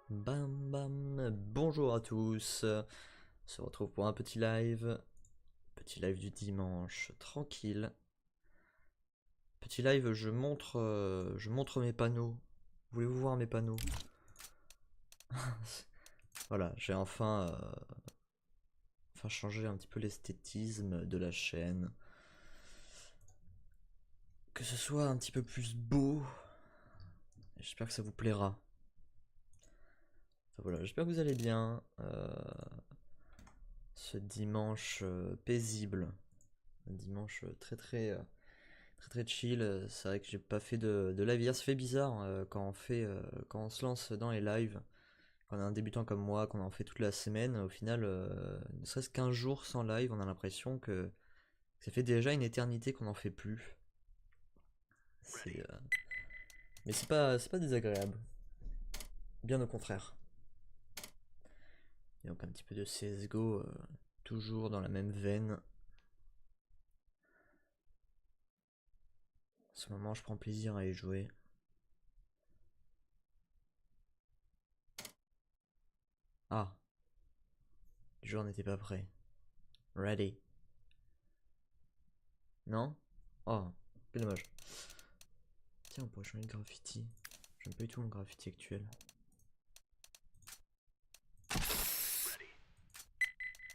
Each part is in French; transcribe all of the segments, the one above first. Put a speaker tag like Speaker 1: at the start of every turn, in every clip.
Speaker 1: Bam bam, bonjour à tous. On se retrouve pour un petit live. Petit live du dimanche, tranquille. Petit live, je montre mes panneaux. Voulez-vous voir mes panneaux? Voilà, j'ai enfin changé un petit peu l'esthétisme de la chaîne. Que ce soit un petit peu plus beau. J'espère que ça vous plaira. Enfin, voilà, j'espère que vous allez bien. Ce dimanche paisible. Un dimanche très chill. C'est vrai que j'ai pas fait de live hier. Ça fait bizarre quand on se lance dans les lives. Quand on est un débutant comme moi, qu'on en fait toute la semaine, au final, ne serait-ce qu'un jour sans live, on a l'impression que ça fait déjà une éternité qu'on n'en fait plus. C'est, mais c'est pas désagréable. Bien au contraire. Et donc un petit peu de CSGO, toujours dans la même veine. En ce moment, je prends plaisir à y jouer. Ah, le joueur n'était pas prêt. Ready. Non? Oh, quel dommage. Tiens, on pourrait changer de graffiti. J'aime pas du tout mon graffiti actuel.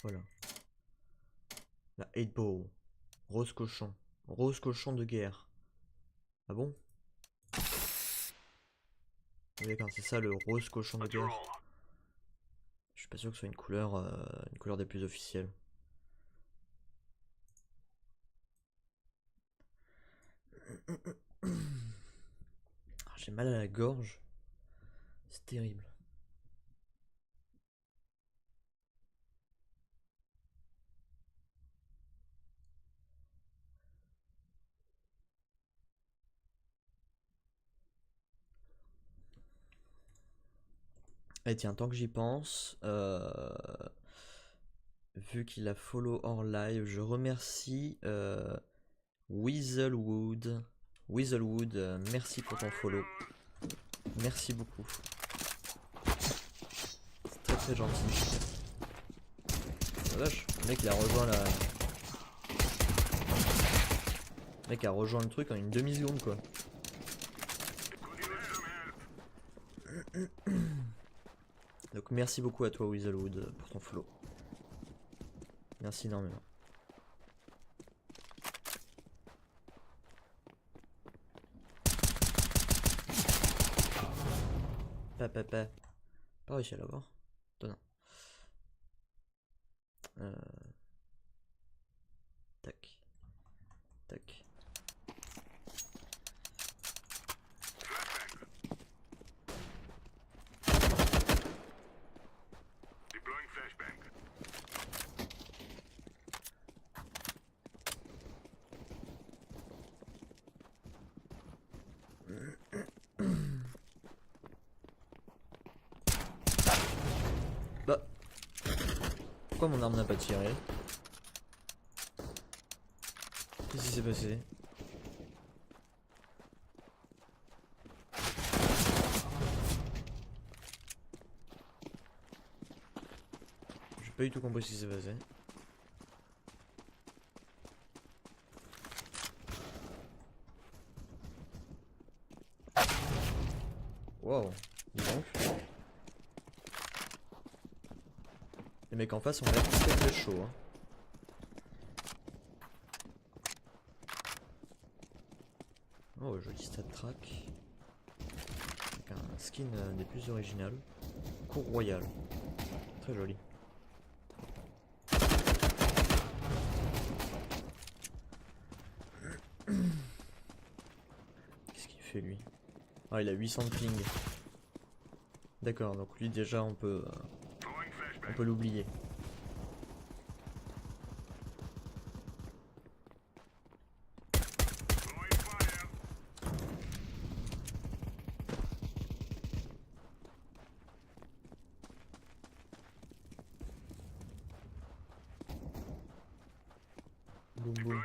Speaker 1: Voilà. La 8 ball. Rose cochon. Rose cochon de guerre. Ah bon? Oui, d'accord, c'est ça le rose cochon de guerre. Je suis pas sûr que ce soit une couleur des plus officielles. Ah, j'ai mal à la gorge. C'est terrible. Et tiens, tant que j'y pense, vu qu'il a follow hors live, je remercie Weaselwood. Weaselwood, merci pour ton follow. Merci beaucoup. C'est très gentil. La vache, le mec il a rejoint Le mec a rejoint le truc en une demi-seconde quoi. Donc merci beaucoup à toi Weaselwood pour ton follow. Merci énormément. Pas réussi à l'avoir. Étonnant. Tac. Tac. Bah. Pourquoi mon arme n'a pas tiré? Qu'est-ce qui s'est passé? J'ai pas du tout compris ce qui s'est passé. Wow, dis donc. Les mecs en face ont l'air très chaud. Hein. Oh, joli stat track. Avec un skin des plus originales. Cour royale. Très joli. Qu'est-ce qu'il fait lui? Ah, il a 800 de ping. D'accord, donc lui déjà on peut l'oublier. Boum boum.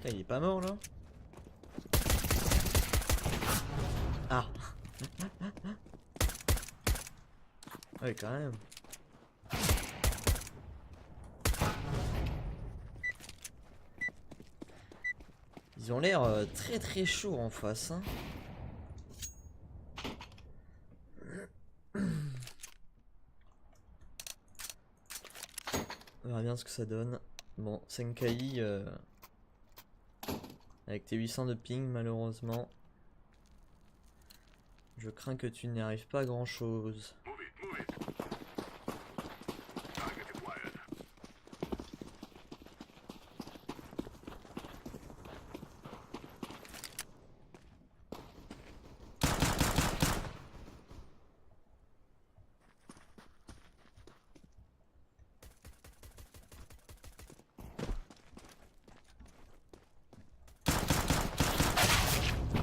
Speaker 1: Putain, il est pas mort là? Ah! Ouais, quand même. Ils ont l'air très très chauds en face. Hein. On verra bien ce que ça donne. Bon, Senkai avec tes 800 de ping, malheureusement. Je crains que tu n'y arrives pas à grand chose.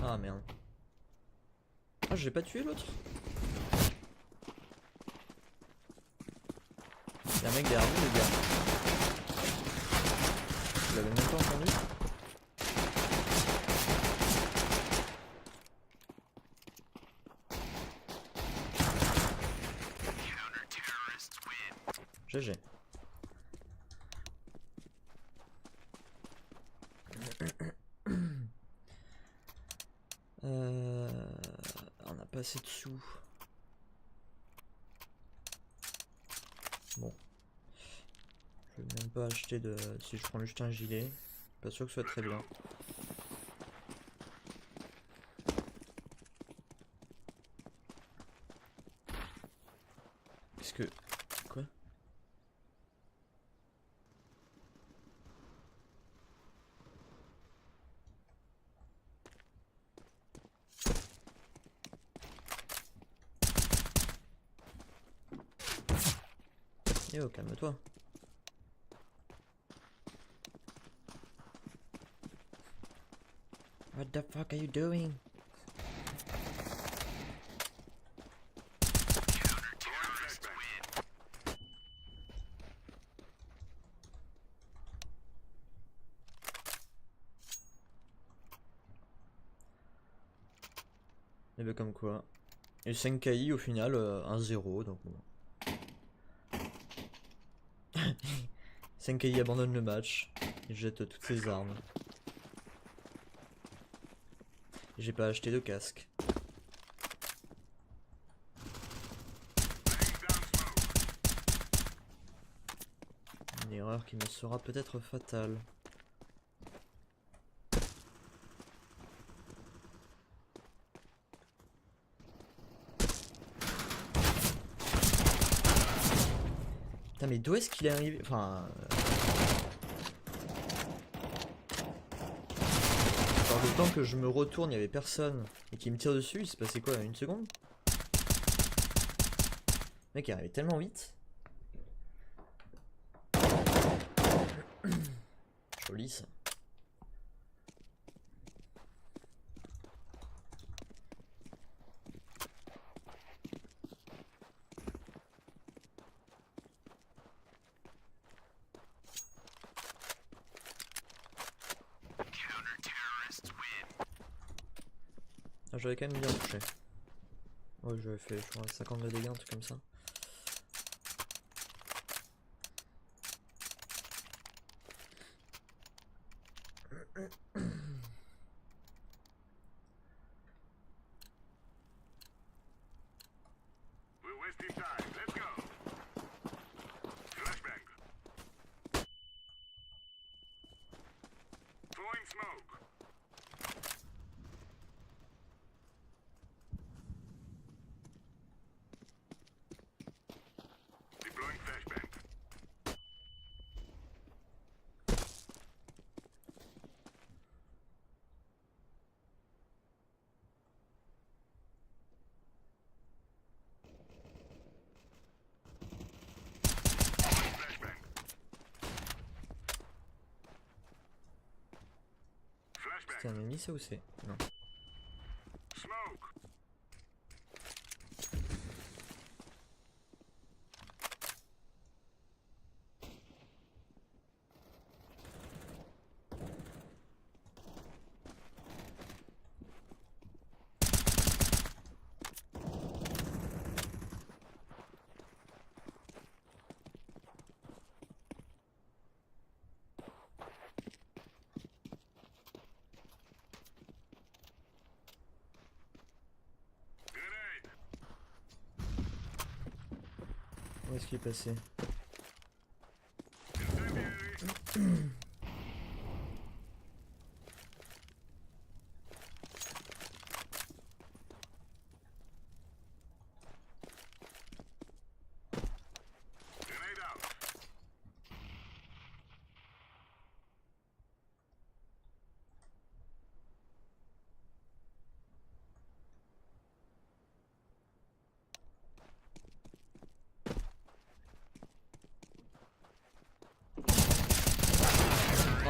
Speaker 1: Ah merde. Ah, j'ai pas tué l'autre. Y'a un mec derrière vous, les gars. Vous l'avez même pas entendu? GG. On a pas assez de sous. Bon. Je vais même pas acheter de... Si je prends juste un gilet. Pas sûr que ce soit très bien. Qu'est-ce que... Quoi? Yo, calme-toi. What the fuck are you doing? Et ben comme quoi. Et 5 KI au final, 1-0, donc bon. 5 KI abandonne le match. Il jette toutes ses armes. J'ai pas acheté de casque. Une erreur qui me sera peut-être fatale. Putain, mais d'où est-ce qu'il est arrivé? Enfin... Alors le temps que je me retourne, il y avait personne et qui me tire dessus, il s'est passé quoi, une seconde? Le mec est arrivé tellement vite. Joli ça. Ah, j'avais quand même bien touché. Ouais, j'avais fait je crois 52 dégâts, un truc comme ça. C'était un ennemi ça ou c'est? Non. est-ce qu'il est passé?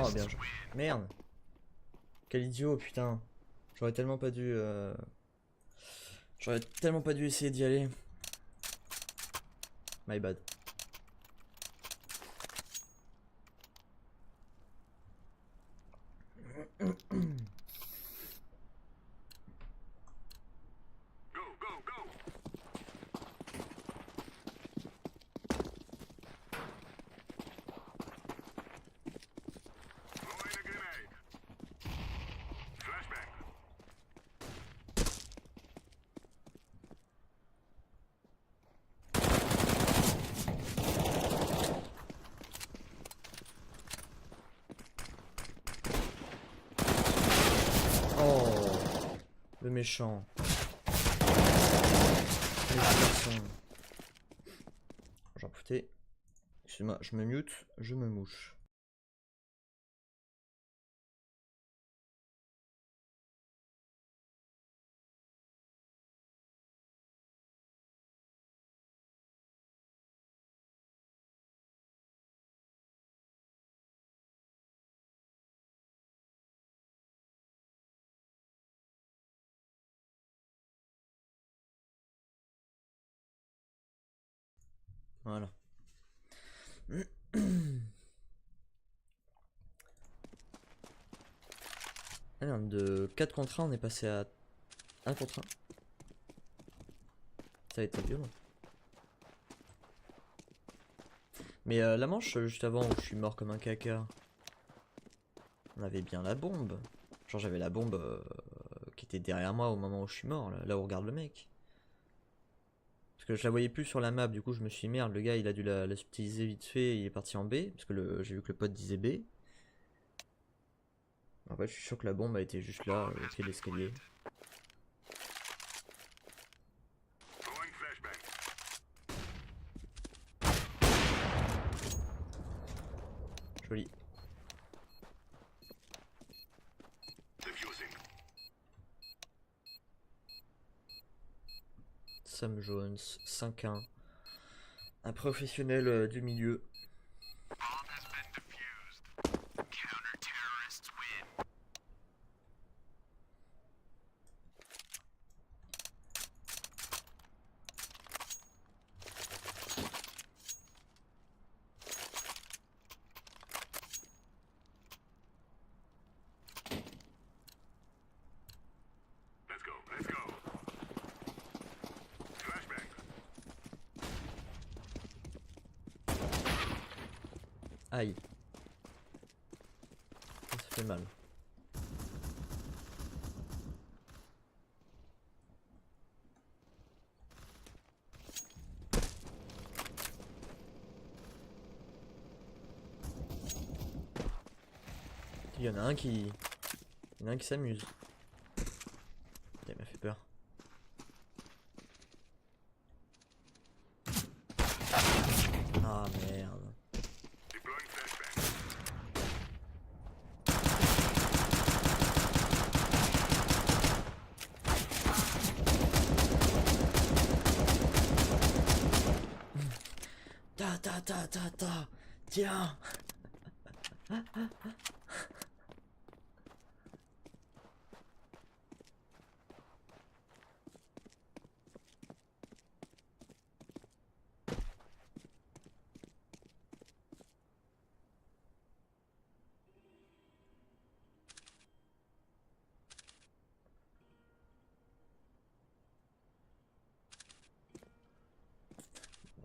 Speaker 1: Oh bien joué. Merde. Quel idiot, putain. J'aurais tellement pas dû... J'aurais tellement pas dû essayer d'y aller. My bad. Oh, le méchant. J'en foutais. Excuse-moi, je me mute, je me mouche. Voilà. Alors, de 4 contre 1, on est passé à 1 contre 1. Ça a été violent. Mais la manche, juste avant où je suis mort comme un caca, on avait bien la bombe. Genre j'avais la bombe qui était derrière moi au moment où je suis mort, là où regarde le mec. Parce que je la voyais plus sur la map, du coup je me suis dit merde, le gars il a dû la subtiliser vite fait, il est parti en B, parce que j'ai vu que le pote disait B. En fait je suis sûr que la bombe a été juste là, au pied de l'escalier. Joli. Sam Jones, 5-1. Un professionnel du milieu. Aïe. Ça fait mal. Il y en a un qui... Il y en a un qui s'amuse. Il m'a fait peur. Ah merde. Ta. Tiens.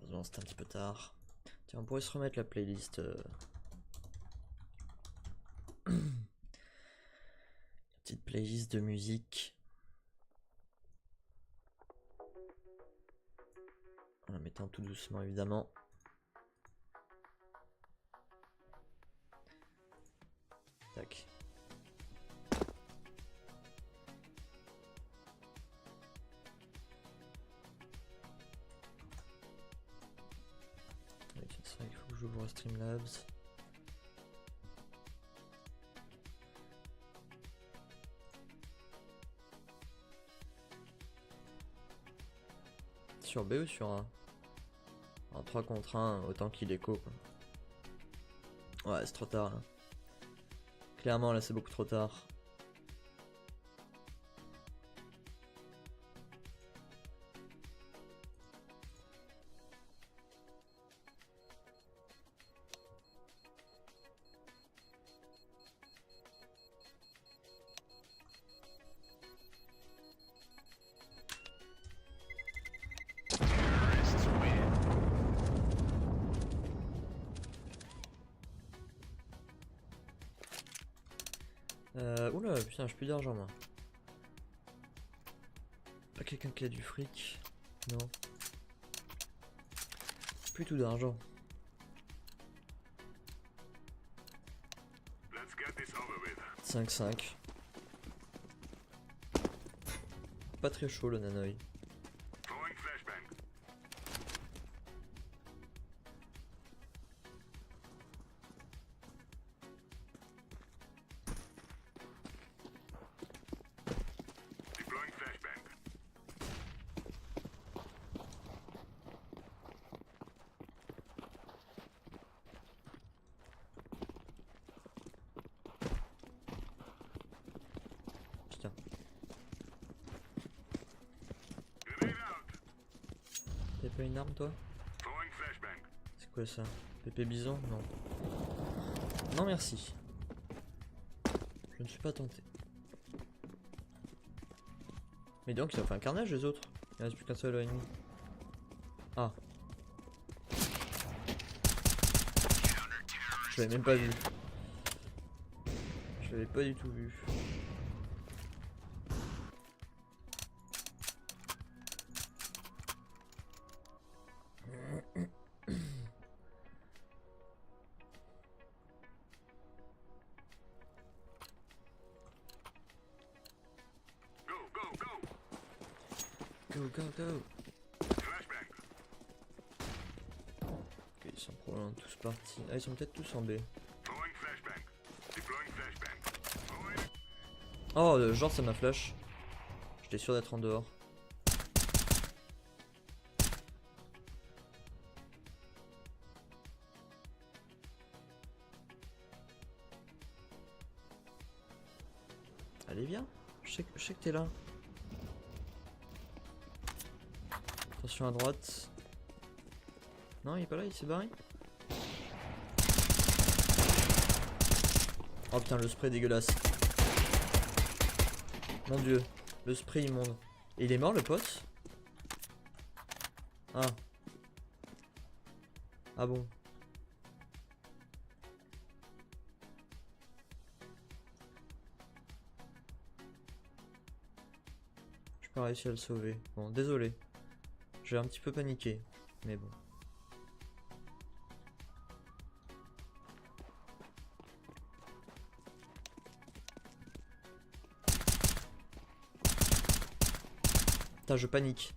Speaker 1: Heureusement c'est un petit peu tard. Tiens, on pourrait se remettre la playlist. Petite playlist de musique. En la mettant tout doucement évidemment. Tac. C'est vrai qu'il faut que j'ouvre Streamlabs. Sur B ou sur A? En 3 contre 1, autant qu'il écho quoi. Ouais, c'est trop tard là. Clairement là c'est beaucoup trop tard. Oula, putain, j'ai plus d'argent moi. Pas quelqu'un qui a du fric? Non. Plus tout d'argent. « 5-5. Pas très chaud le Nanoï. Putain. T'as pas une arme toi? C'est quoi ça? Pépé bison? Non. Non merci. Je ne suis pas tenté. Mais donc ils ont fait un carnage les autres. Il reste plus qu'un seul ennemi. Ah. Je l'avais même pas vu. Je l'avais pas du tout vu. Go, go, go. Ok, ils sont probablement tous partis. Ah, ils sont peut-être tous en B. Oh, genre ça m'a flash. J'étais sûr d'être en dehors. Allez, viens. Je sais que t'es là. Attention à droite. Non, il est pas là, il s'est barré. Oh putain, le spray dégueulasse. Mon dieu, le spray immonde. Et il est mort le pote? Ah. Ah bon. J'ai pas réussi à le sauver. Bon, désolé. J'ai un petit peu paniqué. Mais bon. Putain, je panique.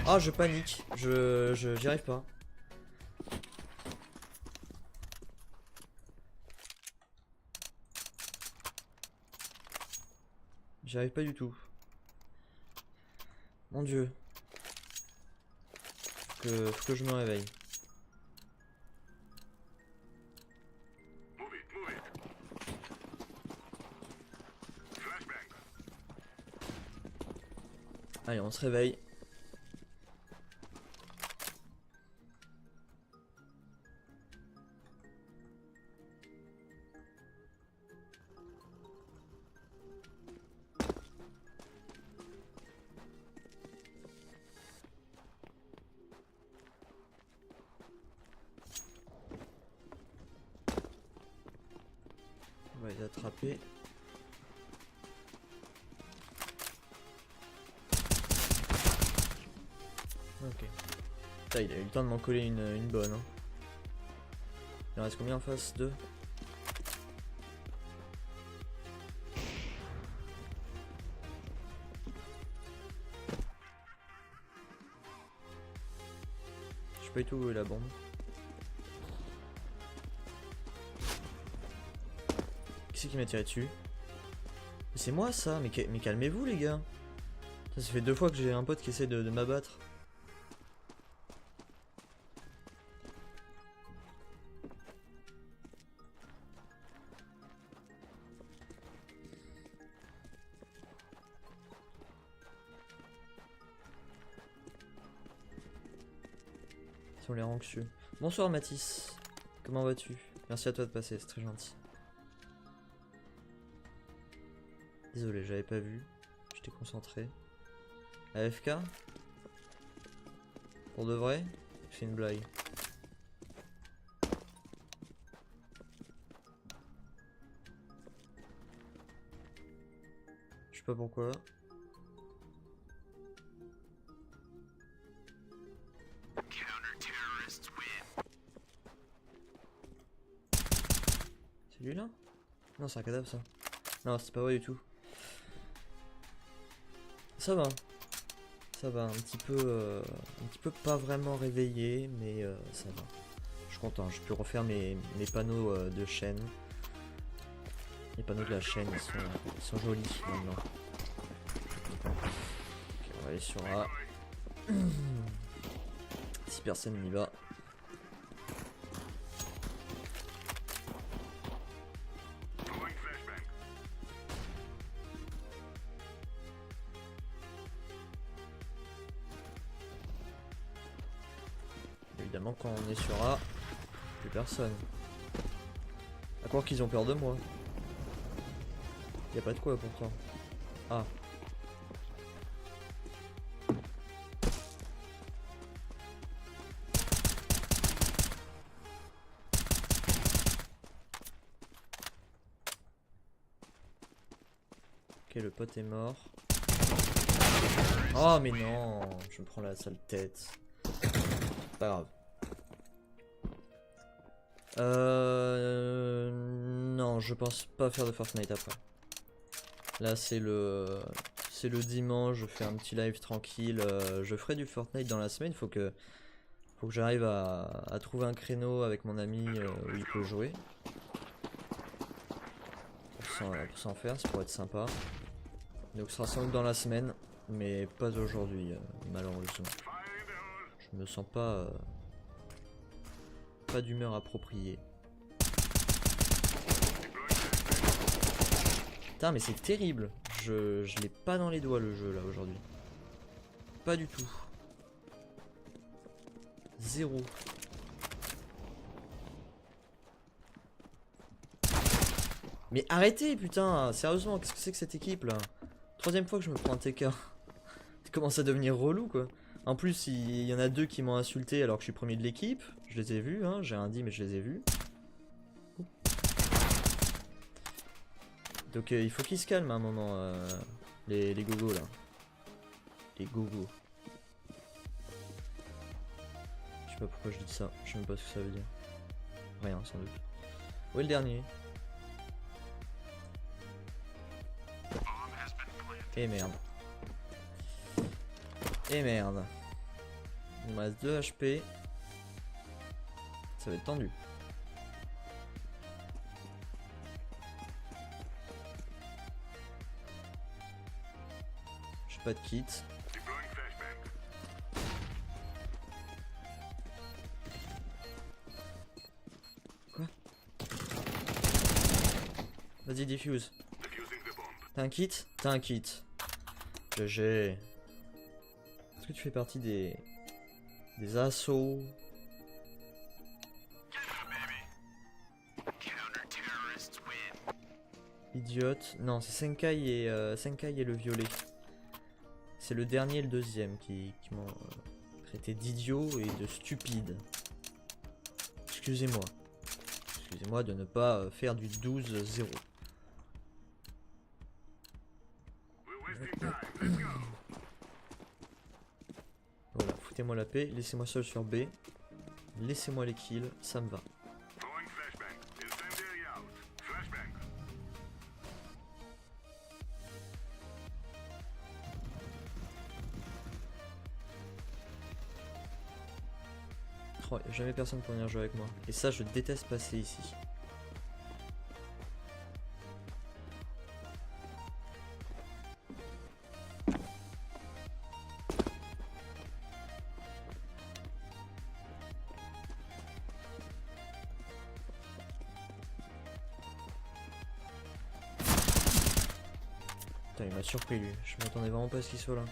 Speaker 1: Ah, je panique. J'y arrive pas. J'y arrive pas du tout. Mon dieu. Faut que je me réveille. Allez, on se réveille. On va les attraper. Putain, il a eu le temps de m'en coller une bonne. Hein. Il en reste combien en face? 2. Je sais pas du tout où est la bombe. Qui c'est qui m'a tiré dessus? C'est moi ça, mais calmez-vous les gars. Ça fait 2 fois que j'ai un pote qui essaie de m'abattre. Ils sont les anxieux. Bonsoir Mathis, comment vas-tu? Merci à toi de passer, c'est très gentil. Désolé, j'avais pas vu. J'étais concentré. AFK? Pour de vrai? C'est une blague. Je sais pas pourquoi. C'est lui là? Non, c'est un cadavre ça. Non, c'est pas vrai du tout. Ça va. Ça va, un petit peu pas vraiment réveillé, mais ça va. Je suis content, je peux refaire mes panneaux de chaîne. Les panneaux de la chaîne, ils sont jolis maintenant. Ok, on va aller sur A. Si personne n'y va. Évidemment, quand on est sur A, plus personne. À croire qu'ils ont peur de moi. Y a pas de quoi pourtant. Ah. Ok, le pote est mort. Oh mais non, je me prends la sale tête. Pas grave. Non, je pense pas faire de Fortnite après. Là c'est le dimanche, je fais un petit live tranquille. Je ferai du Fortnite dans la semaine. Faut que j'arrive à trouver un créneau avec mon ami où il peut jouer. Pour s'en faire, ça pourrait être sympa. Donc ce sera sans doute dans la semaine, mais pas aujourd'hui, malheureusement. Je me sens pas d'humeur appropriée. Putain mais c'est terrible. Je l'ai pas dans les doigts le jeu là aujourd'hui. Pas du tout. Zéro. Mais arrêtez putain, sérieusement, qu'est-ce que c'est que cette équipe là? 3ème fois que je me prends un TK. Ça commence à devenir relou quoi. En plus il y en a 2 qui m'ont insulté alors que je suis premier de l'équipe. Je les ai vus, hein, j'ai rien dit mais je les ai vus. Donc il faut qu'ils se calment à un moment, les gogos là. Les gogos. Je sais pas pourquoi je dis ça, je sais même pas ce que ça veut dire. Rien sans doute. Où est le dernier? Et merde. Et merde. Il me reste 2 HP. Ça va être tendu. J'ai pas de kit. Quoi? Vas-y, diffuse. T'as un kit? T'as un kit. GG. Est-ce que tu fais partie des assauts? Idiote. Non, c'est Senkai et le violet. C'est le dernier et le deuxième qui m'ont traité d'idiot et de stupide. Excusez-moi. Excusez-moi de ne pas faire du 12-0. Voilà, foutez-moi Laissez-moi la paix, laissez-moi seul sur B. Laissez-moi les kills, ça me va. Oh, y a jamais personne pour venir jouer avec moi. Et ça, je déteste passer ici. Putain, il m'a surpris lui. Je m'attendais vraiment pas à ce qu'il soit là.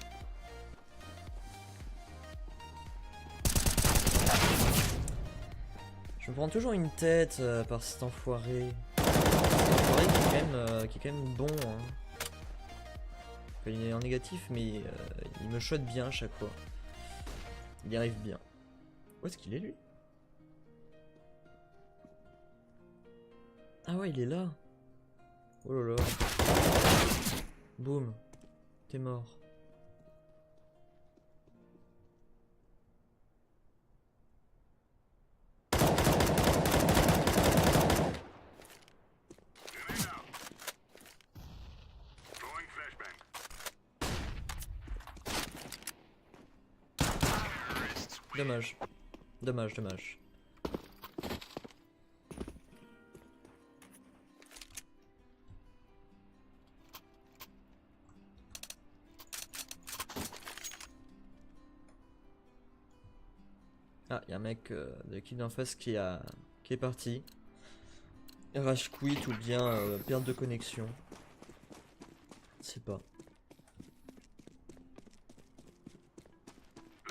Speaker 1: Je me prends toujours une tête par cet enfoiré. Cet enfoiré qui est quand même bon. Hein. Enfin, il est en négatif, mais il me shot bien à chaque fois. Il y arrive bien. Où est-ce qu'il est lui? Ah ouais, il est là. Oh là là. Boum. T'es mort. Dommage. Dommage, dommage. Ah, il y a un mec de l'équipe d'en face qui est parti. Rage quit ou bien perte de connexion. Je sais pas.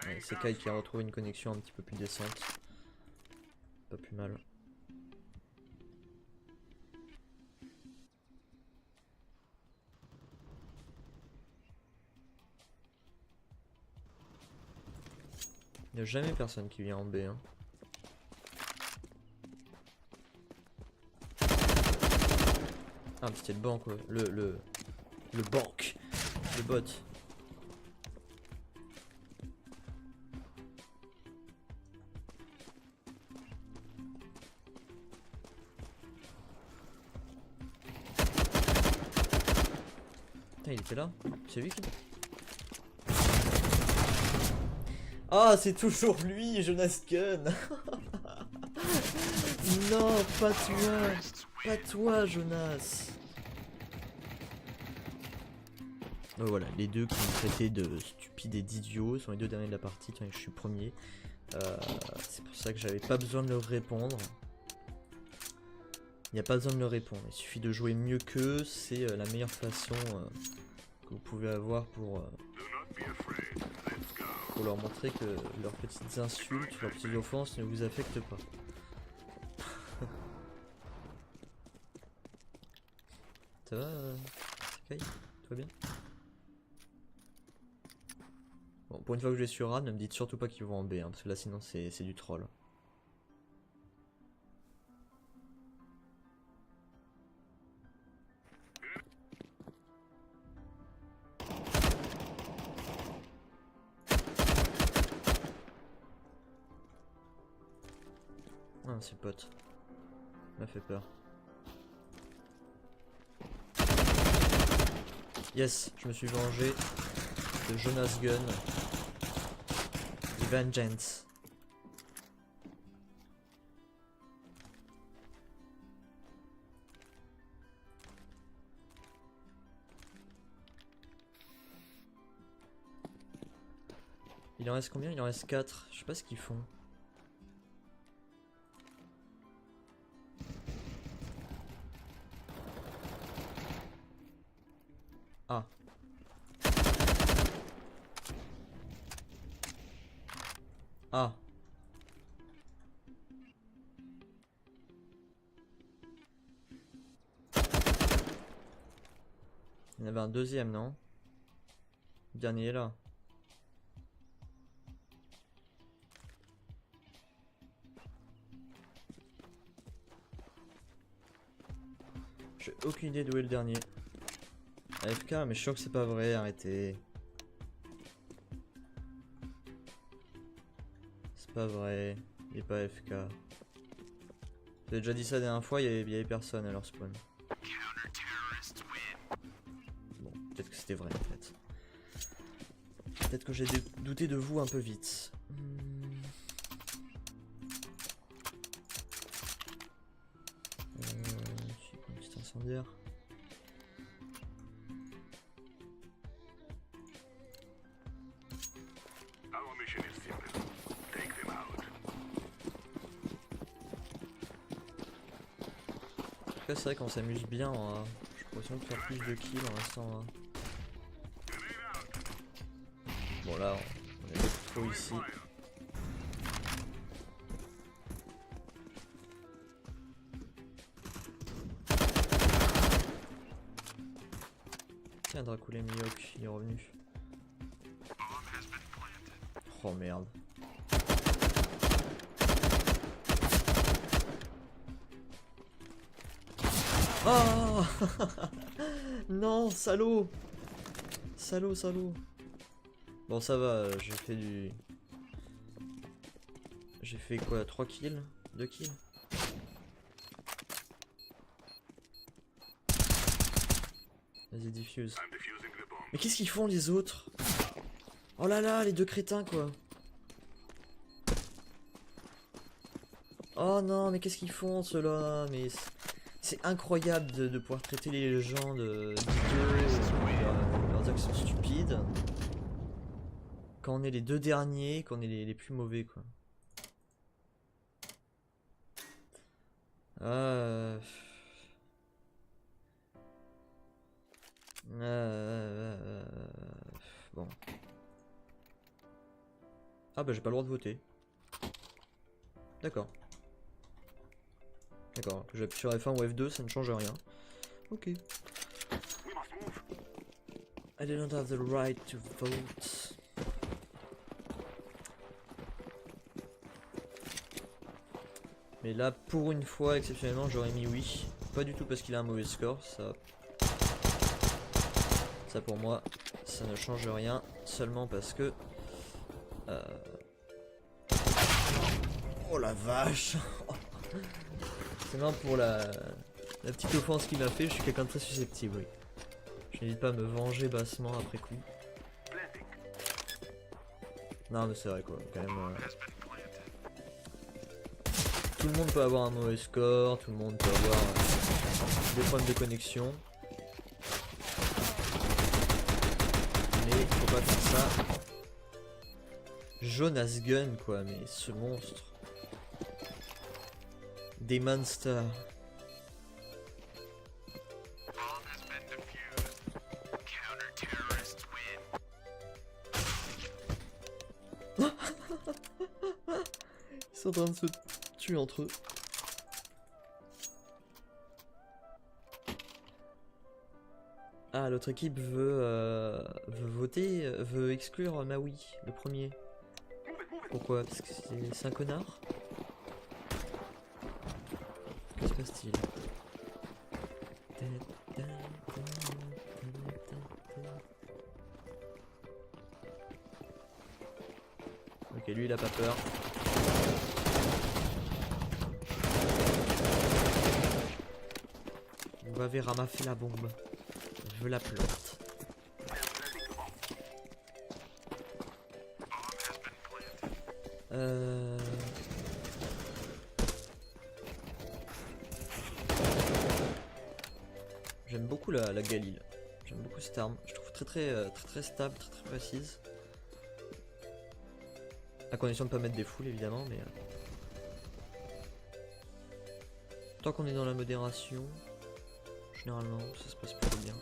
Speaker 1: Ouais, c'est Kai qui a retrouvé une connexion un petit peu plus décente. Pas plus mal. Il n'y a jamais personne qui vient en B. Hein. Ah, mais c'était le banc quoi. Le banc. Le bot. Putain, il était là. C'est lui qui... Ah, c'est toujours lui, Jonas Gunn. Non, pas toi. Pas toi, Jonas. Oh, voilà, les deux qui me traitaient de stupides et d'idiots sont les deux derniers de la partie. Tiens, je suis premier. C'est pour ça que j'avais pas besoin de leur répondre. Il n'y a pas besoin de leur répondre. Il suffit de jouer mieux qu'eux. C'est la meilleure façon que vous pouvez avoir pour leur montrer que leurs petites insultes, leurs petites offenses ne vous affectent pas. Ça va, Kai? Tout va bien? Bon, pour une fois que je vais sur A, ne me dites surtout pas qu'ils vont en B, hein, parce que là sinon c'est du troll. Ah, c'est pote. Ça m'a fait peur. Yes, je me suis vengé de Jonas Gunn. Vengeance. Il en reste combien? Il en reste 4. Je sais pas ce qu'ils font. Ah. Ah. Il y en avait un deuxième, non? Le dernier est là. J'ai aucune idée d'où est le dernier. AFK, mais je suis sûr que c'est pas vrai, arrêtez. pas vrai. Il est pas FK. J'ai déjà dit ça la dernière fois, il y avait personne à leur spawn. Bon, peut-être que c'était vrai en fait. Peut-être que j'ai douté de vous un peu vite. Une petite incendiaire. C'est vrai qu'on s'amuse bien, hein. J'ai l'impression de faire plus de kills en restant. Bon là, on est beaucoup trop ici. Tiens, Dracula Mihawk, il est revenu. Oh merde. Oh non, salaud. Salaud, salaud. Bon, ça va, j'ai fait du... J'ai fait quoi, 3 kills? 2 kills? Vas-y, diffuse. Mais qu'est-ce qu'ils font les autres? Oh là là, les deux crétins quoi. Oh non, mais qu'est-ce qu'ils font ceux-là? Mais c'est incroyable de pouvoir traiter les gens d'idiots, leurs actions stupides. Quand on est les deux derniers, quand on est les plus mauvais quoi. Bon. Ah bah j'ai pas le droit de voter. D'accord. D'accord, que j'appuie sur F1 ou F2, ça ne change rien. Ok. I don't have the right to vote. Mais là, pour une fois, exceptionnellement, j'aurais mis oui. Pas du tout parce qu'il a un mauvais score, ça pour moi, ça ne change rien. Seulement parce que... Oh la vache. C'est marrant pour la petite offense qu'il m'a fait, je suis quelqu'un de très susceptible, oui. Je n'hésite pas à me venger bassement après coup. Non mais c'est vrai quoi, quand même... Tout le monde peut avoir un mauvais score, tout le monde peut avoir des problèmes de connexion. Mais faut pas faire ça. Jonas Gun quoi, mais ce monstre. Des monsters. Ils sont en train de se tuer entre eux. Ah, l'autre équipe veut voter, veut exclure Maui, le premier. Pourquoi? Parce que c'est un connard? Que se passe-t-il? Ok, lui il a pas peur. On va vers Rama fait la bombe. Je veux la plante. J'aime beaucoup la Galil. J'aime beaucoup cette arme. Je trouve très stable, très précise. À condition de pas mettre des foules évidemment, mais tant qu'on est dans la modération, généralement ça se passe plutôt bien.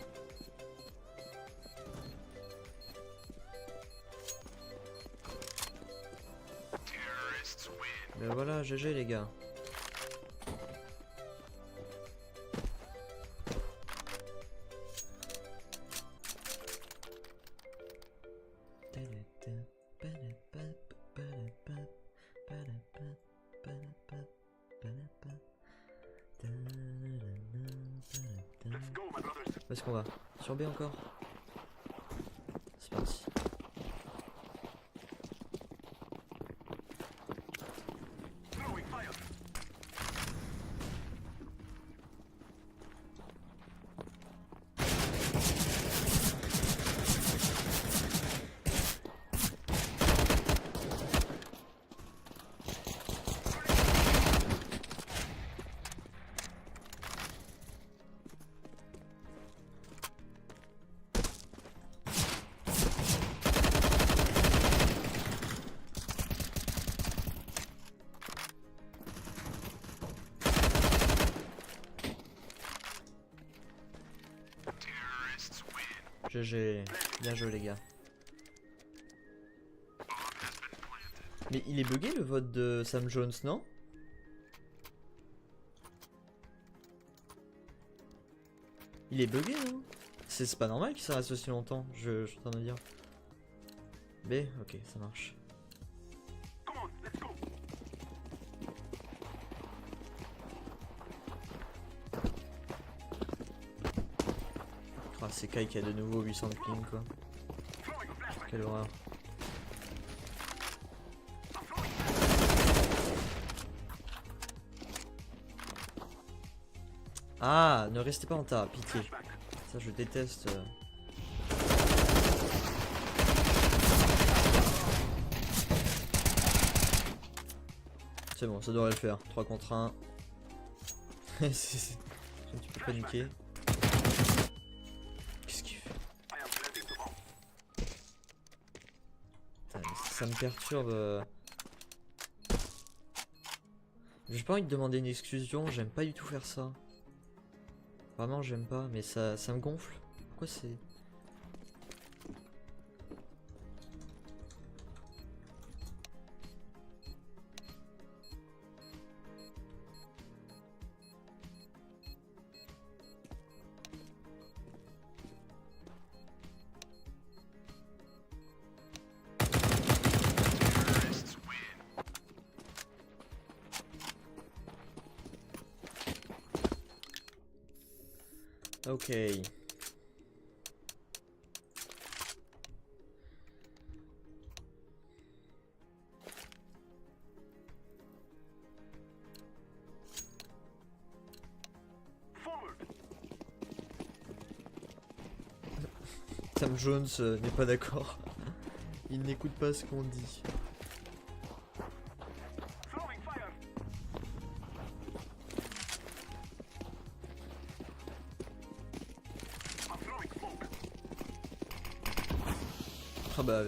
Speaker 1: Mais voilà, GG les gars. Où est-ce qu'on va? Sur B encore? C'est parti. GG. Bien joué les gars. Mais il est bugué le vote de Sam Jones, non? Il est bugué, non? C'est pas normal qu'il ça reste aussi longtemps, je suis en train de dire. B, ok, ça marche. Ah, c'est Kai qui a de nouveau 800 de ping, quoi. Quelle horreur. Ah, ne restez pas en tas, pitié. Ça, je déteste. C'est bon, ça devrait le faire. 3 contre 1. C'est un petit peu paniqué. Qu'est-ce qu'il fait? Putain, ça me perturbe. J'ai pas envie de demander une exclusion, j'aime pas du tout faire ça. Vraiment, j'aime pas, mais ça me gonfle. Pourquoi c'est... Ok. Sam Jones n'est pas d'accord. Il n'écoute pas ce qu'on dit. Ah bah,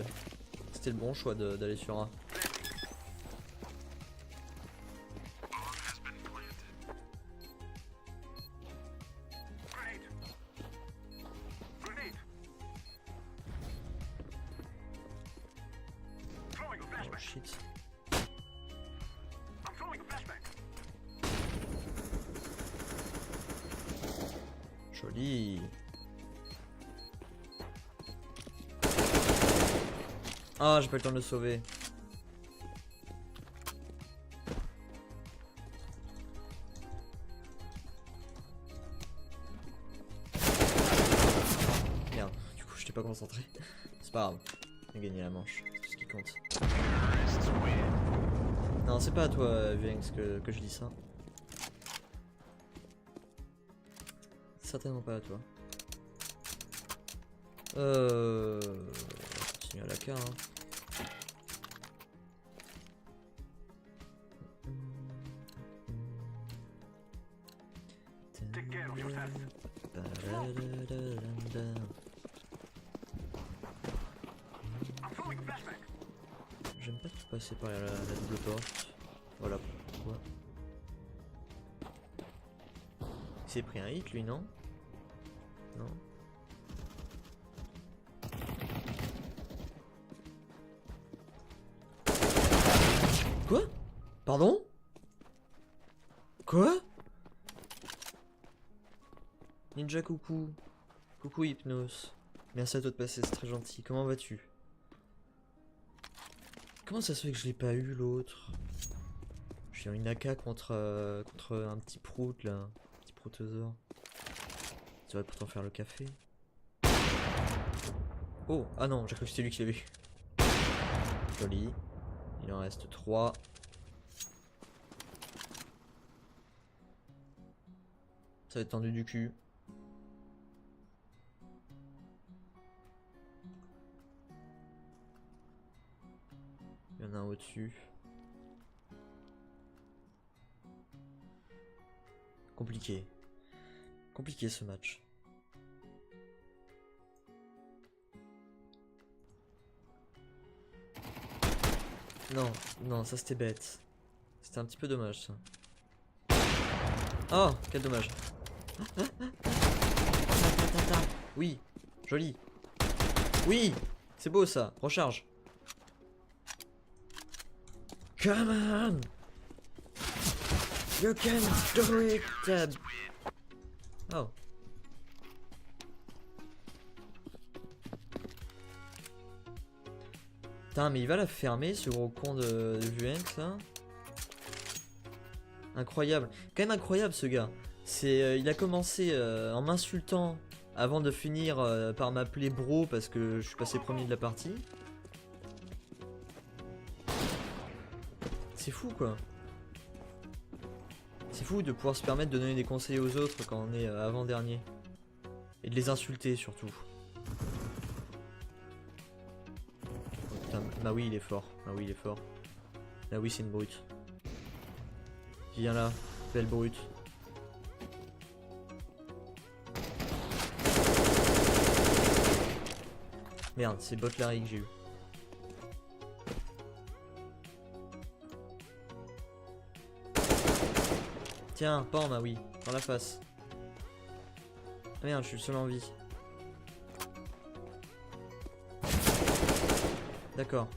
Speaker 1: c'était le bon choix d'aller sur A. Oh shit. Joli. Ah, j'ai pas le temps de le sauver. Merde, du coup, j'étais pas concentré. C'est pas grave. On a gagné la manche. C'est tout ce qui compte. Non, c'est pas à toi, Vienx, que je dis ça. Certainement pas à toi. On va continuer à la carte. Hein. J'aime pas trop passer par la double porte. Voilà pourquoi. Il s'est pris un hit lui, non? Non. Quoi? Pardon? Quoi? Ninja coucou. Coucou Hypnos. Merci à toi de passer, c'est très gentil. Comment vas-tu? Comment ça se fait que je l'ai pas eu l'autre? Je suis en une AK contre un petit prout là. Un petit protosaure. Tu vas pourtant faire le café. Oh, ah non, j'ai cru que c'était lui qui l'avait eu. Joli. Il en reste 3. Ça va être tendu du cul. Il y en a un au-dessus. Compliqué. Compliqué ce match. Non, non, ça c'était bête. C'était un petit peu dommage ça. Oh, quel dommage. Oui, joli. Oui, c'est beau ça. Recharge. Come on. You can do it. Oh. Putain, mais il va la fermer, ce gros con de Vuenx là. Incroyable. Quand même incroyable ce gars. Il a commencé en m'insultant avant de finir par m'appeler bro parce que je suis passé premier de la partie. C'est fou quoi. C'est fou de pouvoir se permettre de donner des conseils aux autres quand on est avant-dernier. Et de les insulter surtout. Oh, putain, bah oui il est fort. Ah oui il est fort. Ah oui c'est une brute. Viens là, belle brute. Merde, c'est bot Larry que j'ai eu. Tiens, bam, ah oui, dans la face. Ah merde, je suis le seul en vie. D'accord.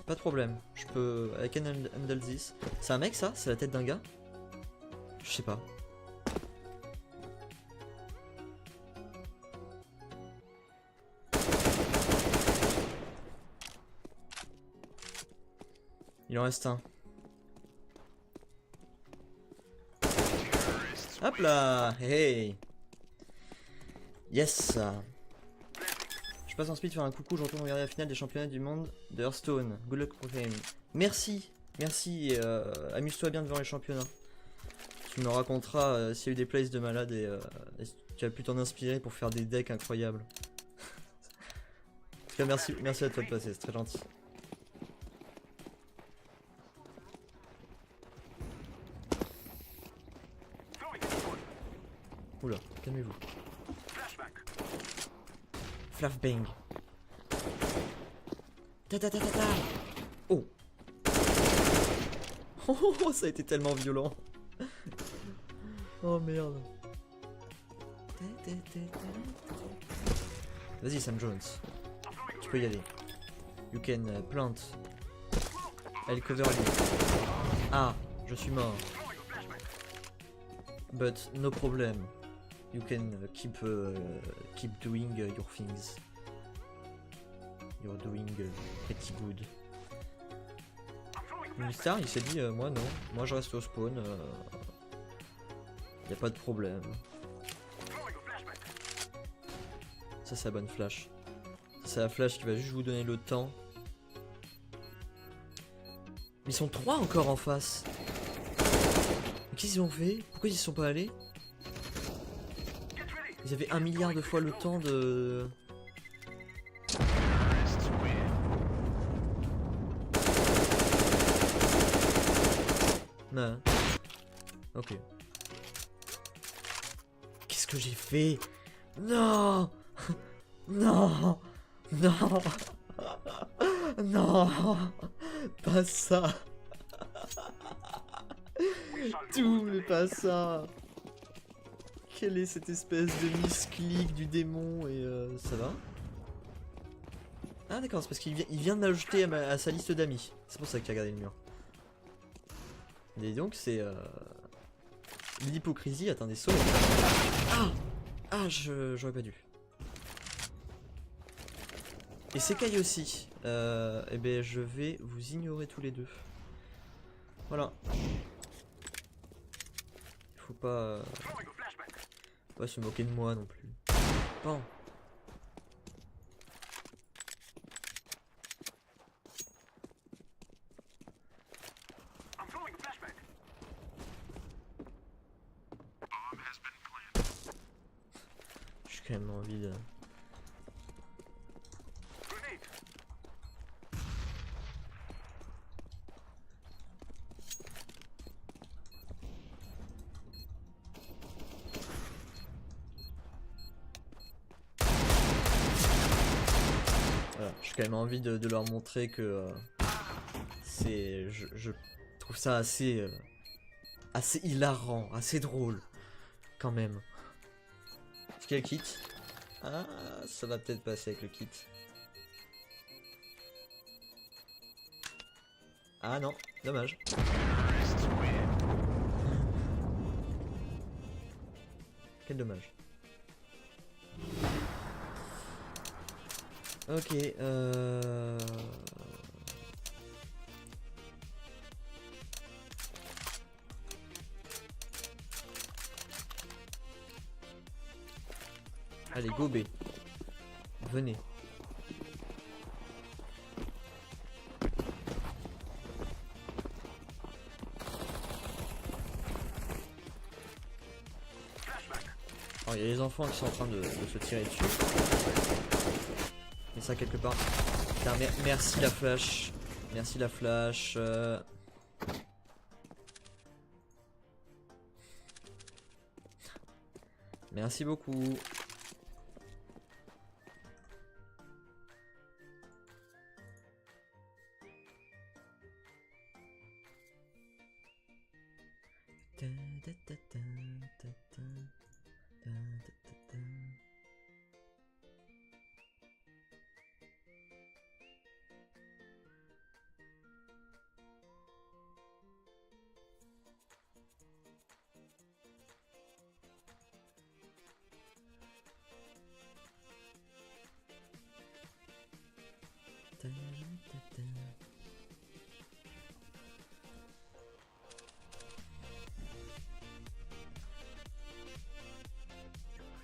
Speaker 1: Pas de problème, je peux... I can handle this. C'est un mec ça? C'est la tête d'un gars? Je sais pas. Il en reste un. Hop là! Hey! Yes! Je passe en speed faire un coucou, je retourne regarder la finale des championnats du monde de Hearthstone. Good luck for game. Merci! Merci et amuse-toi bien devant les championnats. Tu me raconteras s'il y a eu des plays de malade et tu as pu t'en inspirer pour faire des decks incroyables. En tout cas, merci à toi de passer, c'est très gentil. Oula, calmez-vous. Flashbang. Ta ta ta ta ta. Oh. Oh, ça a été tellement violent. Oh merde. Vas-y Sam Jones. Tu peux y aller. You can plant. Elle cover lui. Ah, je suis mort. But no problem. You can keep doing your things. You're doing pretty good. Ministar il s'est dit moi non, moi je reste au spawn. Y a pas de problème. Ça c'est la bonne flash. C'est la flash qui va juste vous donner le temps. Mais ils sont 3 encore en face. Qu'est-ce qu'ils ont fait? Pourquoi ils y sont pas allés? Ils avaient 1 milliard de fois le temps de... Non. Ok. Qu'est-ce que j'ai fait? Non. Non. Non. Non. Pas ça. Tout mais pas ça. Quelle est cette espèce de misclick du démon et ça va? Ah d'accord, c'est parce qu'il vient de m'ajouter à sa liste d'amis. C'est pour ça qu'il a regardé le mur. Et donc c'est l'hypocrisie atteint des sommets. Ah. Ah j'aurais pas dû. Et Sekai aussi. Eh ben je vais vous ignorer tous les deux. Voilà. Faut pas se moquer de moi non plus. Bon. J'ai quand même envie de... Voilà, j'ai quand même envie de leur montrer que c'est... Je trouve ça assez hilarant, assez drôle, quand même. Est-ce qu'elle quitte? Ah, ça va peut-être passer avec le kit. Ah non, dommage. Quel dommage. Ok, allez, go B. Venez. Alors, il y a les enfants qui sont en train de se tirer dessus. Et ça quelque part. Putain, merci la flash. Merci la flash. Merci beaucoup.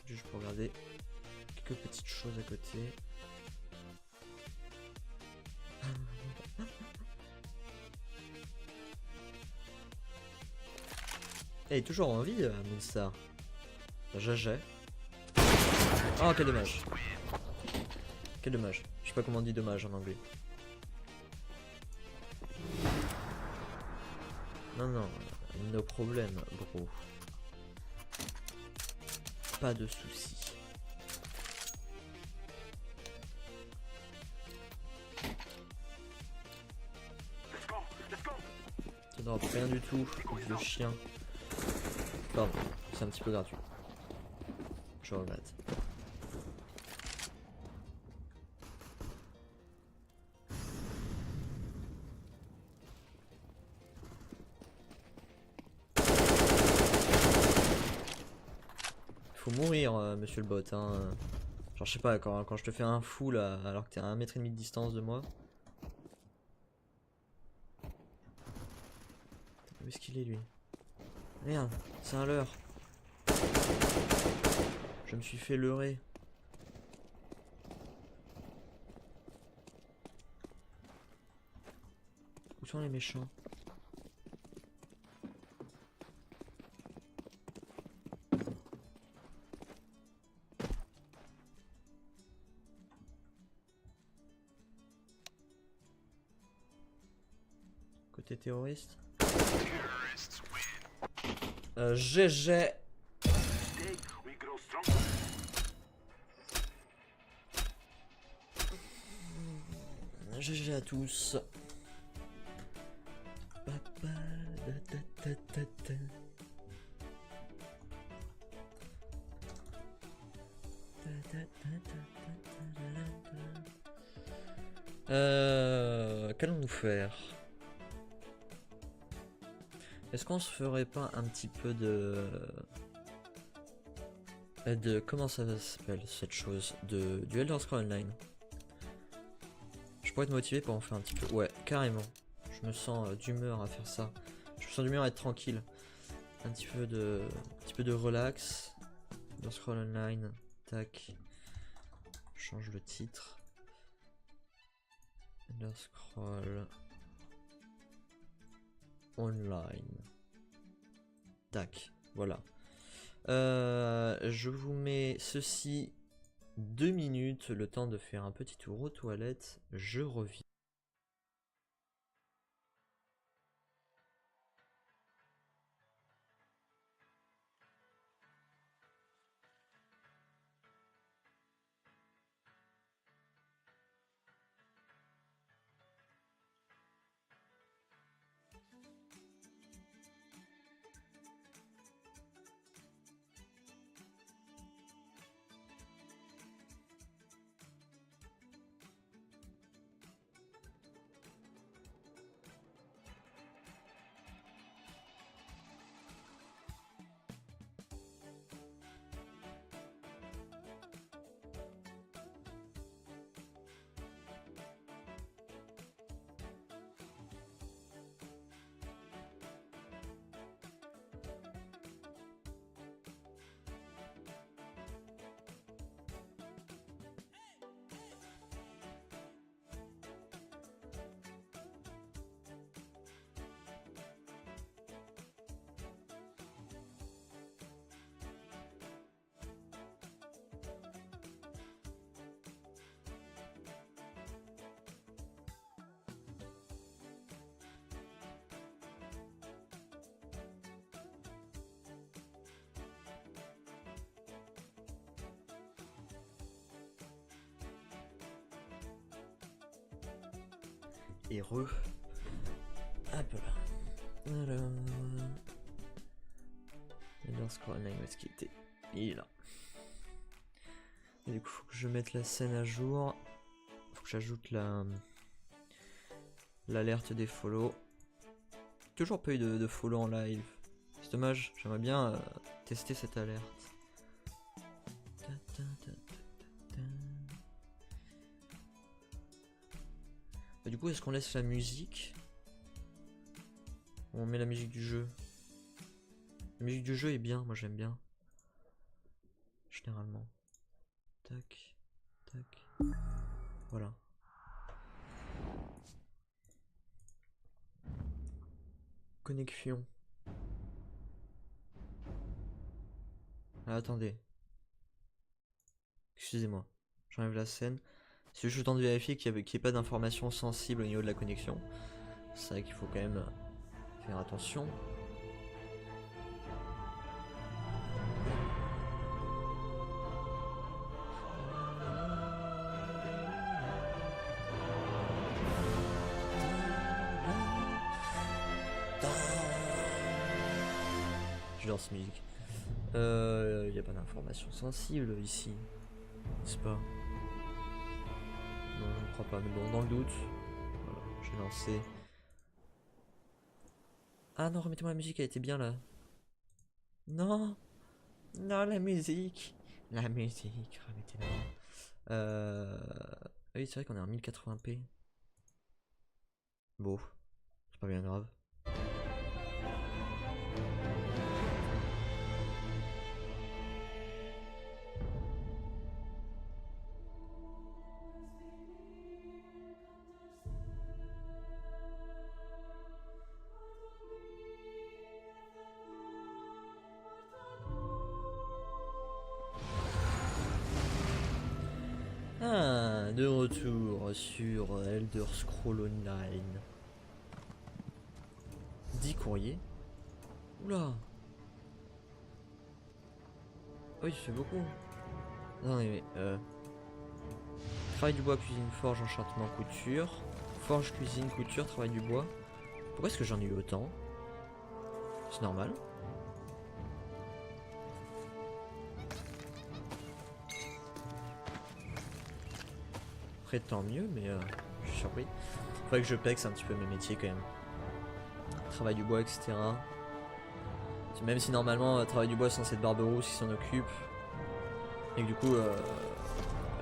Speaker 1: Juste pour regarder quelques petites choses à côté. Elle est toujours en vie, Moonstar. GG. Oh, quel dommage. Quel dommage. Je sais pas comment on dit dommage en anglais. Non, non, no problème, bro. Pas de soucis. Ça n'aura rien du tout, le chien. Pardon, c'est un petit peu gratuit. Je regrette. Faut mourir, monsieur le bot. Hein. Genre, je sais pas, quand je te fais un fou là, alors que t'es à 1,5 m de distance de moi. Où est-ce qu'il est lui? Merde, c'est un leurre. Je me suis fait leurrer. Où sont les méchants? Côté terroriste. GG. GG à tous. Qu'allons-nous faire? Est-ce qu'on se ferait pas un petit peu de comment ça s'appelle cette chose du Elder Scrolls Online? Je pourrais être motivé pour en faire un petit peu. Ouais, carrément. Je me sens d'humeur à faire ça. Je me sens d'humeur à être tranquille. Un petit peu de relax. Elder Scrolls Online. Tac. Je change le titre. Elder Scrolls Online. Tac. Voilà. Je vous mets ceci 2 minutes, le temps de faire un petit tour aux toilettes. Je reviens. et re. Hop là. Alors. Underscore9, où est-ce qu'il était? Il est là. Et du coup, faut que je mette la scène à jour. Faut que j'ajoute l'alerte des follow. Toujours pas eu de follow en live. C'est dommage, j'aimerais bien tester cette alerte. Bah, du coup, est-ce qu'on laisse la musique? Ou on met la musique du jeu? La musique du jeu est bien, moi j'aime bien. Généralement. Tac, tac. Voilà. Connexion. Ah, attendez. Excusez-moi. J'enlève la scène. C'est juste le temps de vérifier qu'il n'y ait pas d'informations sensibles au niveau de la connexion. C'est vrai qu'il faut quand même faire attention. J'adore cette musique. Il n'y a pas d'informations sensibles ici. N'est-ce pas? Non, je ne crois pas. Mais bon, dans le doute, voilà, j'ai lancé. Ah non, remettez-moi la musique, elle était bien là. Non, non, la musique. La musique, remettez-la. Oui, c'est vrai qu'on est en 1080p. Bon, c'est pas bien grave. Ah, de retour sur Elder Scrolls Online. 10 courriers. Oula. Oui, ça fait beaucoup. Non mais travail du bois, cuisine, forge, enchantement, couture. Forge, cuisine, couture, travail du bois. Pourquoi est-ce que j'en ai eu autant? C'est normal. Après tant mieux, mais je suis surpris. Faudrait que je pexe un petit peu mes métiers quand même. Travail du bois, etc. Même si normalement travail du bois c'est censé être Barberousse qui s'en occupe. Et que du coup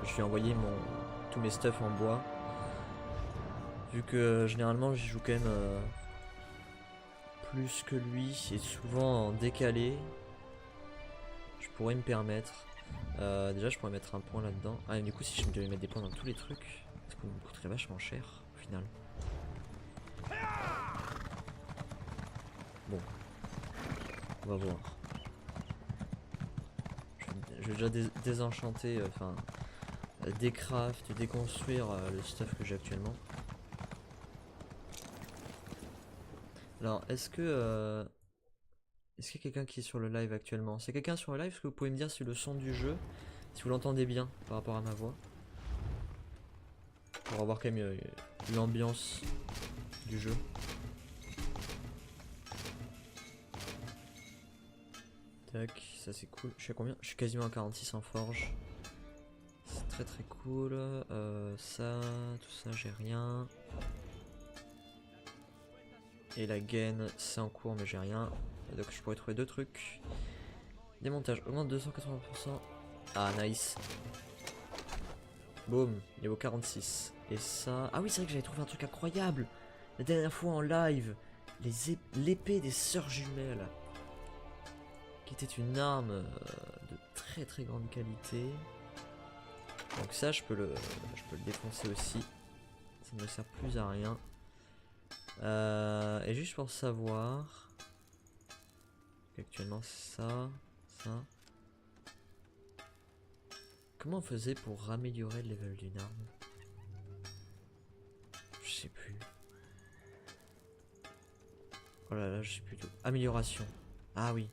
Speaker 1: je lui ai envoyé tous mes stuff en bois. Vu que généralement j'y joue quand même plus que lui et souvent en décalé. Je pourrais me permettre. Déjà je pourrais mettre un point là-dedans. Ah et du coup si je devais mettre des points dans tous les trucs, ça me coûterait vachement cher au final. Bon. On va voir. Je vais déjà désenchanter, enfin décraft, déconstruire le stuff que j'ai actuellement. Alors est-ce qu'il y a quelqu'un qui est sur le live actuellement? C'est quelqu'un sur le live? Est-ce que vous pouvez me dire si le son du jeu, si vous l'entendez bien par rapport à ma voix? Pour avoir quand même l'ambiance du jeu. Tac, ça c'est cool. Je suis à combien? Je suis quasiment à 46 en forge. C'est très très cool. Ça, tout ça, j'ai rien. Et la gaine, c'est en cours, mais j'ai rien. Donc je pourrais trouver deux trucs. Démontage, augmente 280%. Ah, nice. Boum, niveau 46. Et ça... Ah oui, c'est vrai que j'avais trouvé un truc incroyable. La dernière fois en live. L'épée des sœurs jumelles. Qui était une arme de très très grande qualité. Donc ça, je peux le défoncer aussi. Ça ne me sert plus à rien. Et juste pour savoir... Actuellement, ça... Comment on faisait pour améliorer le level d'une arme? Je sais plus. Oh là là, je sais plus tout. Amélioration. Ah oui.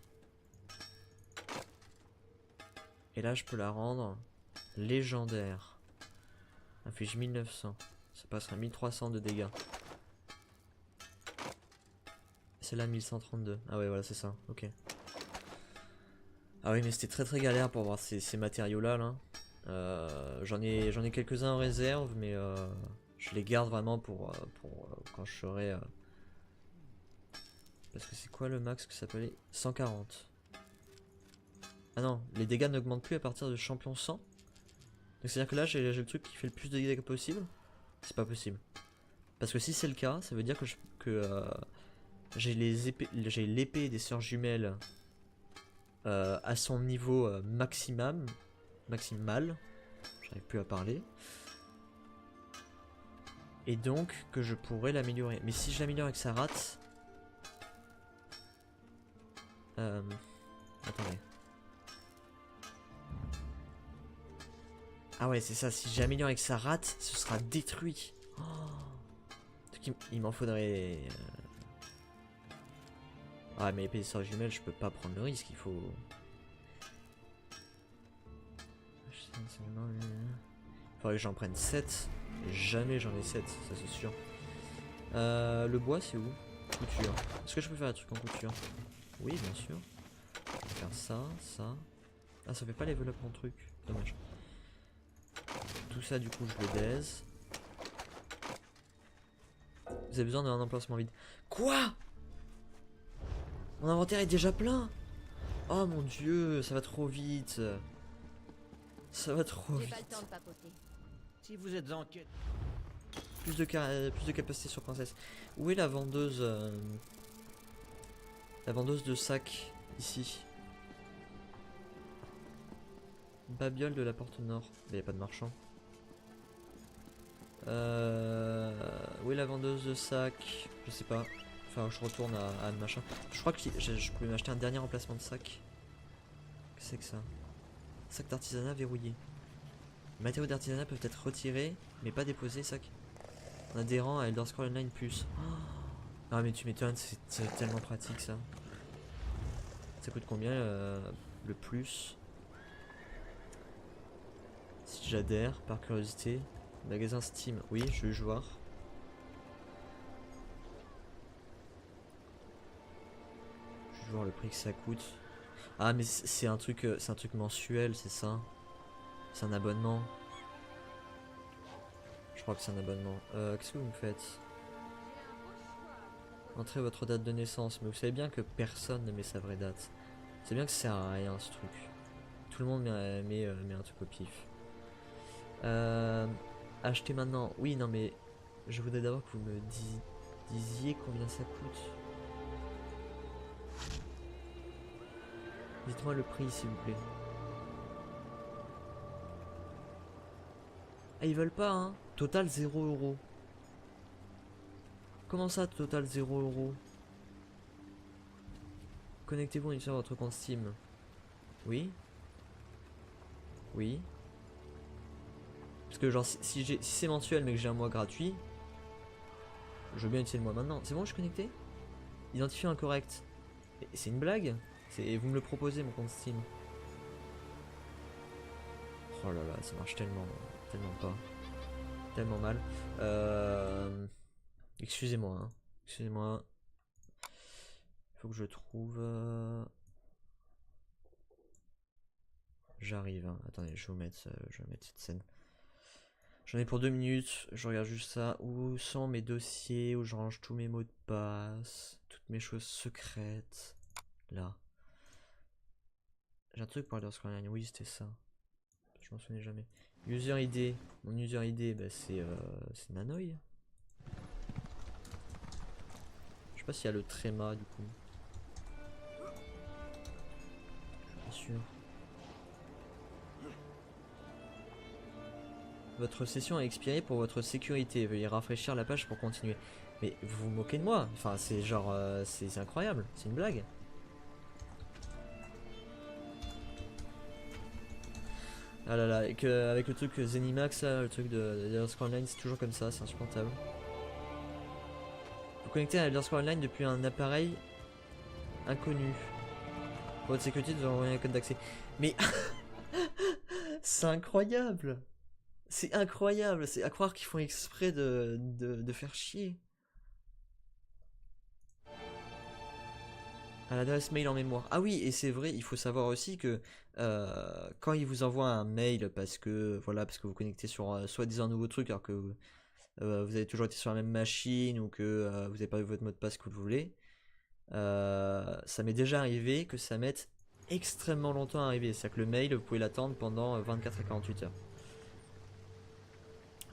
Speaker 1: Et là, je peux la rendre légendaire. Inflige 1900. Ça passera 1300 de dégâts. c'est là 1132. Ah ouais, voilà, c'est ça. Ok. Ah oui, mais c'était très galère pour avoir ces matériaux-là, là. J'en ai quelques-uns en réserve, mais je les garde vraiment pour quand je serai... Parce que c'est quoi le max que ça s'appelait 140. Ah non, les dégâts n'augmentent plus à partir de champion 100. Donc c'est-à-dire que là, j'ai le truc qui fait le plus de dégâts possible. C'est pas possible. Parce que si c'est le cas, ça veut dire que j'ai l'épée des sœurs jumelles à son niveau maximal. J'arrive plus à parler. Et donc que je pourrais l'améliorer. Mais si je l'améliore et que ça rate... Attendez. Ah ouais, c'est ça. Si j'améliore et que ça rate, ce sera détruit. Oh. Donc il m'en faudrait... Ah mais épée des sœurs jumelles, je peux pas prendre le risque. Il faut... Faudrait que j'en prenne 7. Jamais j'en ai 7, ça c'est sûr. Le bois c'est où? Couture. Est-ce que je peux faire un truc en couture? Oui, bien sûr. Je vais faire ça, ça. Ah, ça fait pas level up mon truc. Dommage. Tout ça, du coup, je le baise. Vous avez besoin d'un emplacement vide. Quoi? Mon inventaire est déjà plein? Oh mon dieu, ça va trop vite. Ça va trop vite.
Speaker 2: Pas le temps de papoter.
Speaker 3: Si vous êtes en quête...
Speaker 1: Plus de capacité sur princesse. Où est la vendeuse de sacs, ici. Babiole de la porte nord. Mais y a pas de marchand. Où est la vendeuse de sacs? Je sais pas. Enfin, je retourne à machin. Je crois que je pouvais m'acheter un dernier emplacement de sac. Qu'est-ce que c'est que ça? Sac d'artisanat verrouillé. Les matériaux d'artisanat peuvent être retirés, mais pas déposés, sac. En adhérant à Elder Scrolls Online+. Ah mais tu m'étonnes, c'est tellement pratique ça. Ça coûte combien le plus? Si j'adhère, par curiosité. Magasin Steam, oui, je vais voir. Je vais voir le prix que ça coûte. Ah mais c'est un truc mensuel, c'est ça? C'est un abonnement. Je crois que c'est un abonnement. Qu'est-ce que vous me faites? Entrez votre date de naissance, mais vous savez bien que personne ne met sa vraie date. C'est bien que ça sert à rien ce truc. Tout le monde met un truc au pif. Acheter maintenant. Oui, non mais je voudrais d'abord que vous me disiez combien ça coûte. Dites-moi le prix s'il vous plaît. Ah ils veulent pas hein. Total 0 €. Comment ça total 0 €? Connectez-vous sur votre compte Steam. Oui. Oui. Parce que genre si c'est mensuel mais que j'ai un mois gratuit, je veux bien utiliser le mois maintenant. C'est bon, je suis connecté? Identifiant incorrect. C'est une blague? Vous me le proposez mon compte Steam. Oh là là, ça marche tellement pas. Tellement mal. Excusez-moi. Hein. Excusez-moi. Il faut que je trouve... J'arrive. Hein. Attendez, je vais mettre cette scène. J'en ai pour 2 minutes. Je regarde juste ça. Où sont mes dossiers? Où je range tous mes mots de passe? Toutes mes choses secrètes. Là. J'ai un truc pour Elder Scrolls Online. Oui, c'était ça. Je m'en souvenais jamais. User ID. Mon user ID, bah, c'est Nanoï. Je sais pas s'il y a le tréma du coup. Je suis pas sûr. Votre session a expiré pour votre sécurité. Veuillez rafraîchir la page pour continuer. Mais vous vous moquez de moi. Enfin, c'est genre... c'est incroyable. C'est une blague. Ah là là, avec le truc Zenimax, là, le truc de Elder Scrolls Online, c'est toujours comme ça, c'est insupportable. Vous connectez à Elder Scrolls Online depuis un appareil inconnu. Pour votre sécurité, vous envoyez un code d'accès. Mais c'est incroyable. C'est incroyable, c'est à croire qu'ils font exprès de faire chier. à l'adresse mail en mémoire. Ah oui, et c'est vrai, il faut savoir aussi que quand il vous envoie un mail parce que voilà, parce que vous connectez sur soi-disant un nouveau truc alors que vous avez toujours été sur la même machine ou que vous n'avez pas eu votre mot de passe que vous voulez, ça m'est déjà arrivé que ça mette extrêmement longtemps à arriver. C'est-à-dire que le mail, vous pouvez l'attendre pendant 24 à 48 heures.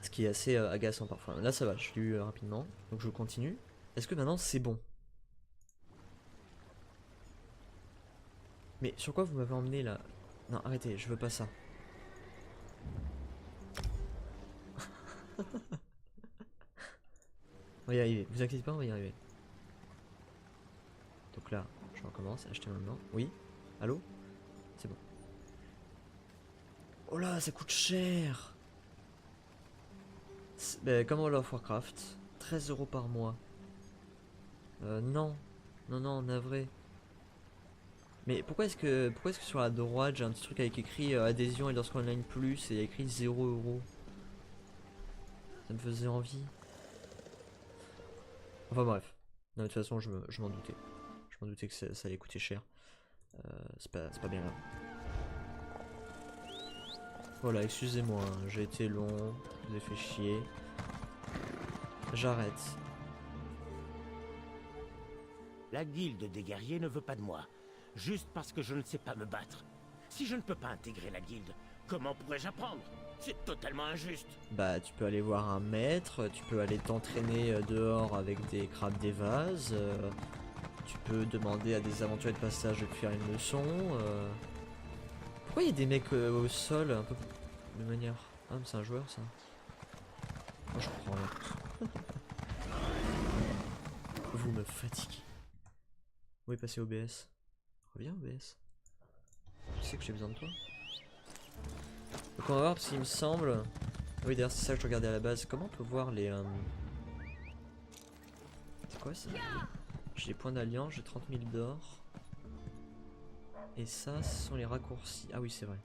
Speaker 1: Ce qui est assez agaçant parfois. Là ça va, je l'ai eu rapidement. Donc je continue. Est-ce que maintenant c'est bon? Mais sur quoi vous m'avez emmené là? Non, arrêtez, je veux pas ça. On va y arriver, vous inquiétez pas, on va y arriver. Donc là, je recommence, acheter maintenant. Oui? Allô? C'est bon. Oh là, ça coûte cher! Bah, comme World of Warcraft, 13 € par mois. Non. Non, non, navré. Mais pourquoi est-ce que sur la droite j'ai un petit truc avec écrit adhésion et Elder Online Plus et il y a écrit 0 €? Ça me faisait envie. Enfin bref. Non, de toute façon, je m'en doutais. Je m'en doutais que ça allait coûter cher. C'est pas bien grave. Voilà, excusez-moi, hein, j'ai été long, je vous ai fait chier. J'arrête.
Speaker 3: La guilde des guerriers ne veut pas de moi, juste parce que je ne sais pas me battre. Si je ne peux pas intégrer la guilde, comment pourrais-je apprendre? C'est totalement injuste.
Speaker 1: Bah, tu peux aller voir un maître, tu peux aller t'entraîner dehors avec des crabes des vases, tu peux demander à des aventuriers de passage de te faire une leçon. Pourquoi il y a des mecs au sol un peu de manière. Ah, mais c'est un joueur ça. Moi je comprends rien. Vous me fatiguez. Où est passé OBS? Reviens OBS. Tu sais que j'ai besoin de toi. Donc on va voir parce qu'il me semble. Oui d'ailleurs c'est ça que je regardais à la base. Comment on peut voir les. C'est quoi ça? J'ai les points d'alliance, j'ai 30 000 d'or. Et ça, ce sont les raccourcis. Ah oui c'est vrai.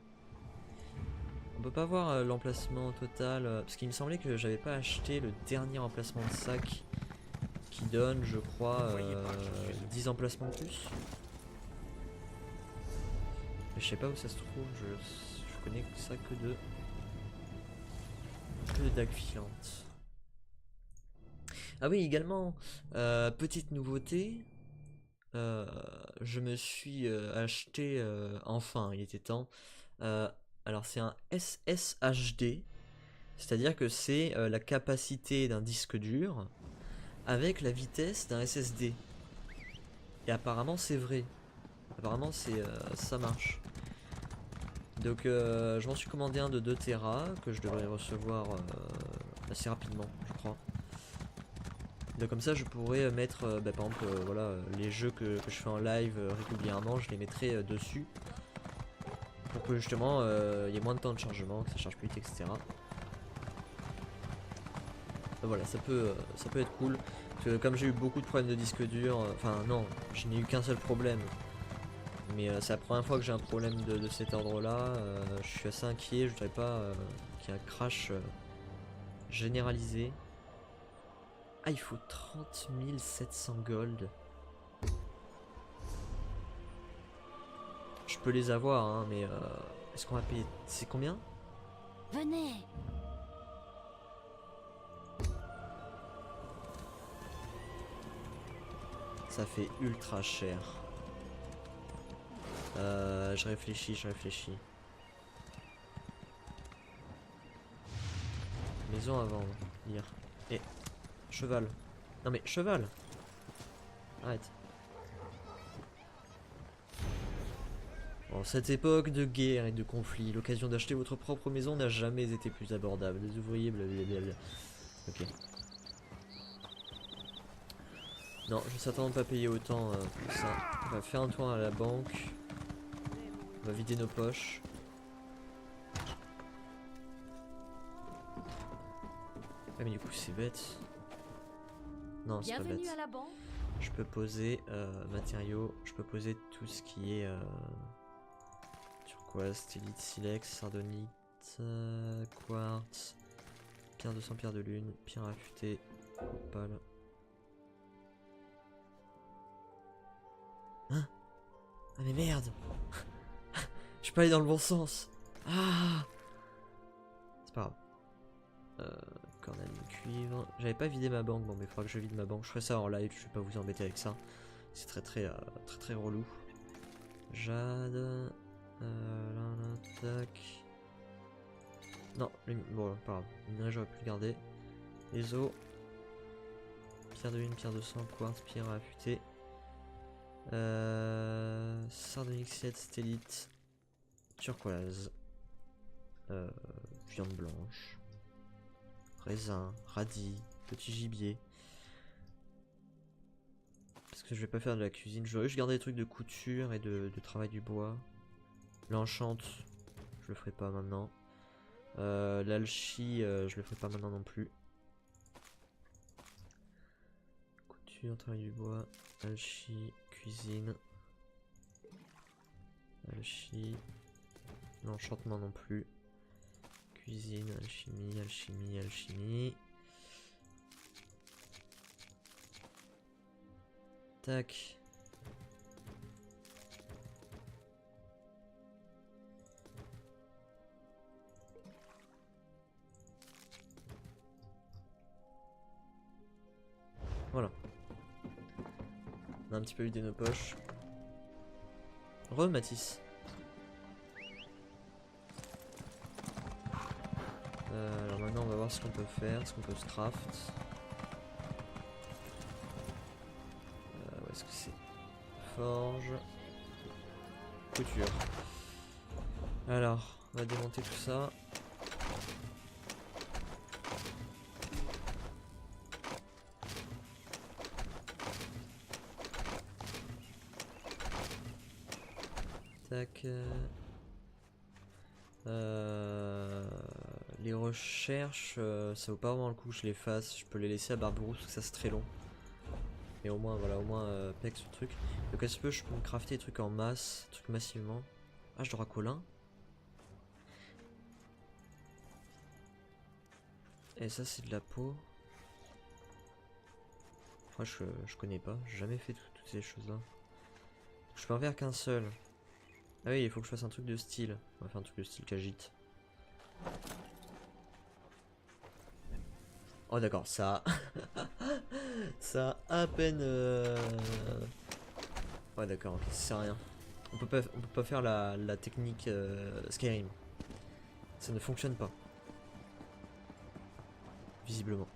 Speaker 1: On peut pas voir l'emplacement total. Parce qu'il me semblait que j'avais pas acheté le dernier emplacement de sac. Qui donne je crois 10 emplacements de plus. Mais je sais pas où ça se trouve, je connais ça que de dagues filantes. Ah oui, également, petite nouveauté, je me suis acheté, enfin, il était temps, alors c'est un SSHD, c'est-à-dire que c'est la capacité d'un disque dur avec la vitesse d'un SSD. Et apparemment c'est vrai, apparemment ça marche. Donc je m'en suis commandé un de 2 Tera que je devrais recevoir assez rapidement je crois. Donc comme ça je pourrais mettre par exemple voilà, les jeux que je fais en live régulièrement, je les mettrai dessus. Pour que justement il y ait moins de temps de chargement, que ça charge plus vite, etc. Donc, voilà, ça peut être cool. Parce que comme j'ai eu beaucoup de problèmes de disque dur, enfin non, je n'ai eu qu'un seul problème. Mais c'est la première fois que j'ai un problème de cet ordre là, je suis assez inquiet, je voudrais pas qu'il y ait un crash généralisé. Ah il faut 30 700 gold. Je peux les avoir hein, mais est-ce qu'on va payer? C'est combien?
Speaker 2: Venez.
Speaker 1: Ça fait ultra cher. Je réfléchis. Maison à vendre, lire. Et cheval. Non mais cheval. Arrête. En cette époque de guerre et de conflit, l'occasion d'acheter votre propre maison n'a jamais été plus abordable. Les ouvriers, blablabla. Ok. Non, je ne certainement pas payer autant pour ça. On va faire un tour à la banque. On va vider nos poches. Ah mais du coup c'est bête. Non c'est pas bête.
Speaker 2: Bienvenue à la banque.
Speaker 1: Je peux poser matériaux, je peux poser tout ce qui est turquoise, stélite, silex, sardonyte, quartz, pierre de sang, pierre de lune, pierre affûtée, opale. Hein? Ah mais merde. Je suis pas allé dans le bon sens. Ah. C'est pas grave. Cornaline cuivre. J'avais pas vidé ma banque. Bon mais il faudra que je vide ma banque. Je ferai ça en live. Je vais pas vous embêter avec ça. C'est très relou. Jade. Là, tac. Non, bon, pas grave. Minerai, j'aurais pu le garder. Les os. Pierre de lune, pierre de sang, quartz, pierre affûtée. Sardonyx, stélite. Turquoise. Viande blanche. Raisin, radis, petit gibier. Parce que je vais pas faire de la cuisine. Je vais juste garder des trucs de couture et de travail du bois. L'enchante, je le ferai pas maintenant. L'alchie, je le ferai pas maintenant non plus. Couture, travail du bois, alchie, cuisine. Alchie. L'enchantement non plus. Cuisine, alchimie, alchimie, alchimie. Tac. Voilà. On a un petit peu vidé nos poches. Matisse. Alors maintenant on va voir ce qu'on peut faire, ce qu'on peut se craft. Où est-ce que c'est? Forge. Couture. Alors, on va démonter tout ça. Tac. Les recherches, ça vaut pas vraiment le coup que je les fasse. Je peux les laisser à Barberousse parce que ça c'est très long. Et au moins, voilà, au moins pec ce truc. Donc est-ce que je peux me crafter des trucs en masse, des trucs massivement? Ah, je dracolin. Et ça c'est de la peau. Moi je connais pas, j'ai jamais fait toutes ces choses là. Je peux en faire qu'un seul. Ah oui, il faut que je fasse un truc de style. On va faire un truc de style qu'agite. Oh d'accord, ça... ça a à peine... Ouais d'accord, ok, c'est rien. On peut pas faire la technique Skyrim. Ça ne fonctionne pas. Visiblement.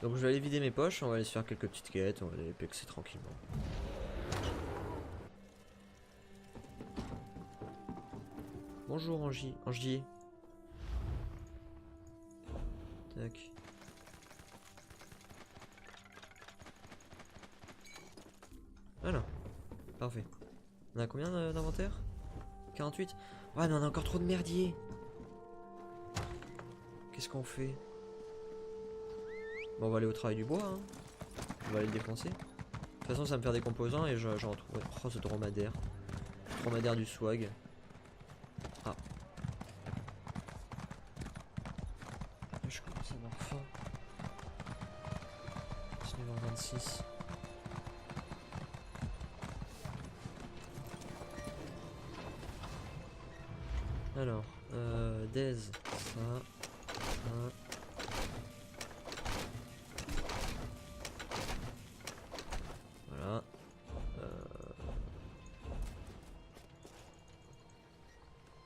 Speaker 1: Donc je vais aller vider mes poches, on va aller se faire quelques petites quêtes, on va aller pexer tranquillement. Bonjour Angier. Tac. Voilà. Parfait. On a combien d'inventaire? 48. Ouais mais on a encore trop de merdier. Qu'est-ce qu'on fait? Bon on va aller au travail du bois hein. On va aller le défoncer. De toute façon ça va me faire des composants et j'en retrouve. Oh ce dromadaire. Dromadaire du swag. Ah. Je commence à avoir faim. 19h26. Alors, Dez, ça. Voilà.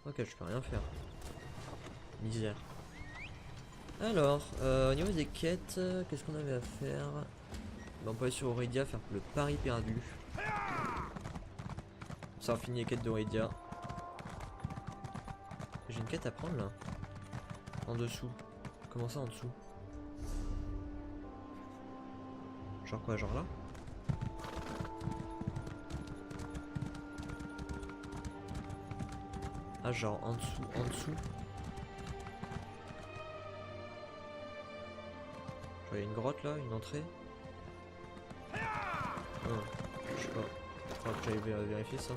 Speaker 1: Ok, je peux rien faire. Misère. Alors, au niveau des quêtes, qu'est-ce qu'on avait à faire? On peut aller sur Aurédia faire le pari perdu. Ça va finir les quêtes d'Aurédia. J'ai une quête à prendre là. En dessous. Comment ça en dessous? Genre quoi, genre là? Ah genre en dessous, en dessous. Genre il y a une grotte là, une entrée. Oh, je sais pas. Faudra que j'aille vérifier ça.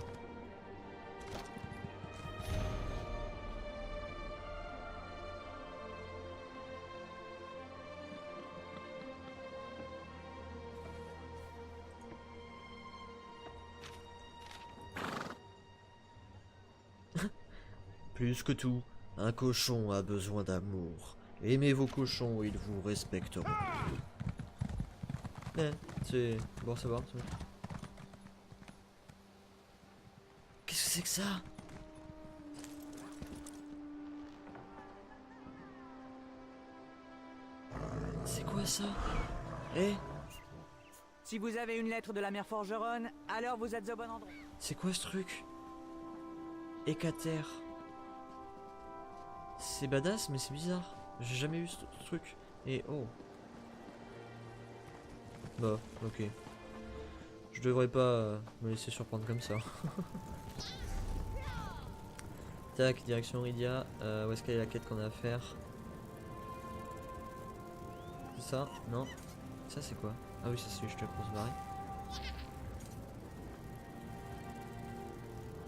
Speaker 1: Plus que tout, un cochon a besoin d'amour. Aimez vos cochons, ils vous respecteront. C'est bon à savoir. Qu'est-ce que c'est que ça? C'est quoi ça? Eh?
Speaker 2: Si vous avez une lettre de la mère Forgeronne, alors vous êtes au bon endroit.
Speaker 1: C'est quoi ce truc? Hécater. C'est badass, mais c'est bizarre. J'ai jamais vu ce truc. Et oh. Bah, ok. Je devrais pas me laisser surprendre comme ça. Tac, direction Rydia. Où est-ce qu'elle est la quête qu'on a à faire? C'est ça? Non. Ça c'est quoi? Ah oui, ça c'est juste pour se barrer.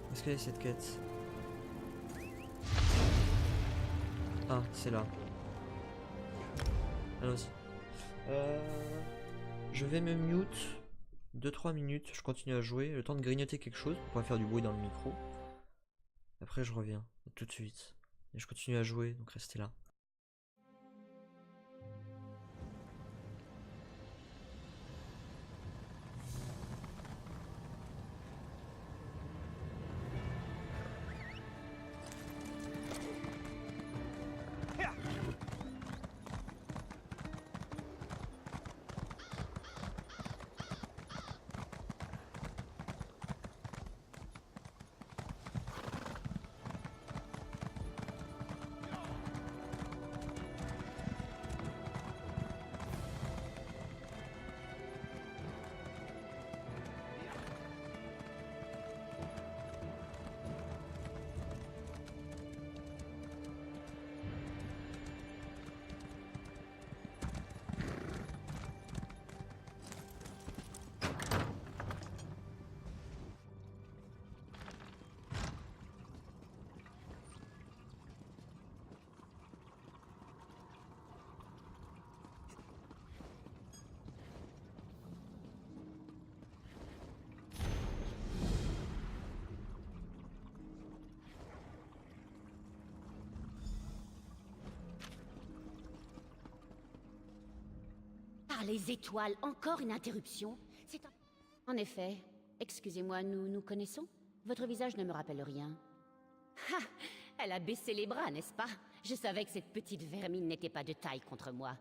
Speaker 1: Où est-ce qu'elle est cette quête? Ah, c'est là. Allons-y. Je vais me mute 2-3 minutes, je continue à jouer, le temps de grignoter quelque chose pour pas faire du bruit dans le micro. Après je reviens, tout de suite. Et je continue à jouer, donc restez là.
Speaker 4: Par les étoiles, encore une interruption? C'est un... En effet, excusez-moi, nous nous connaissons? Votre visage ne me rappelle rien. Ha! Elle a baissé les bras, n'est-ce pas? Je savais que cette petite vermine n'était pas de taille contre moi.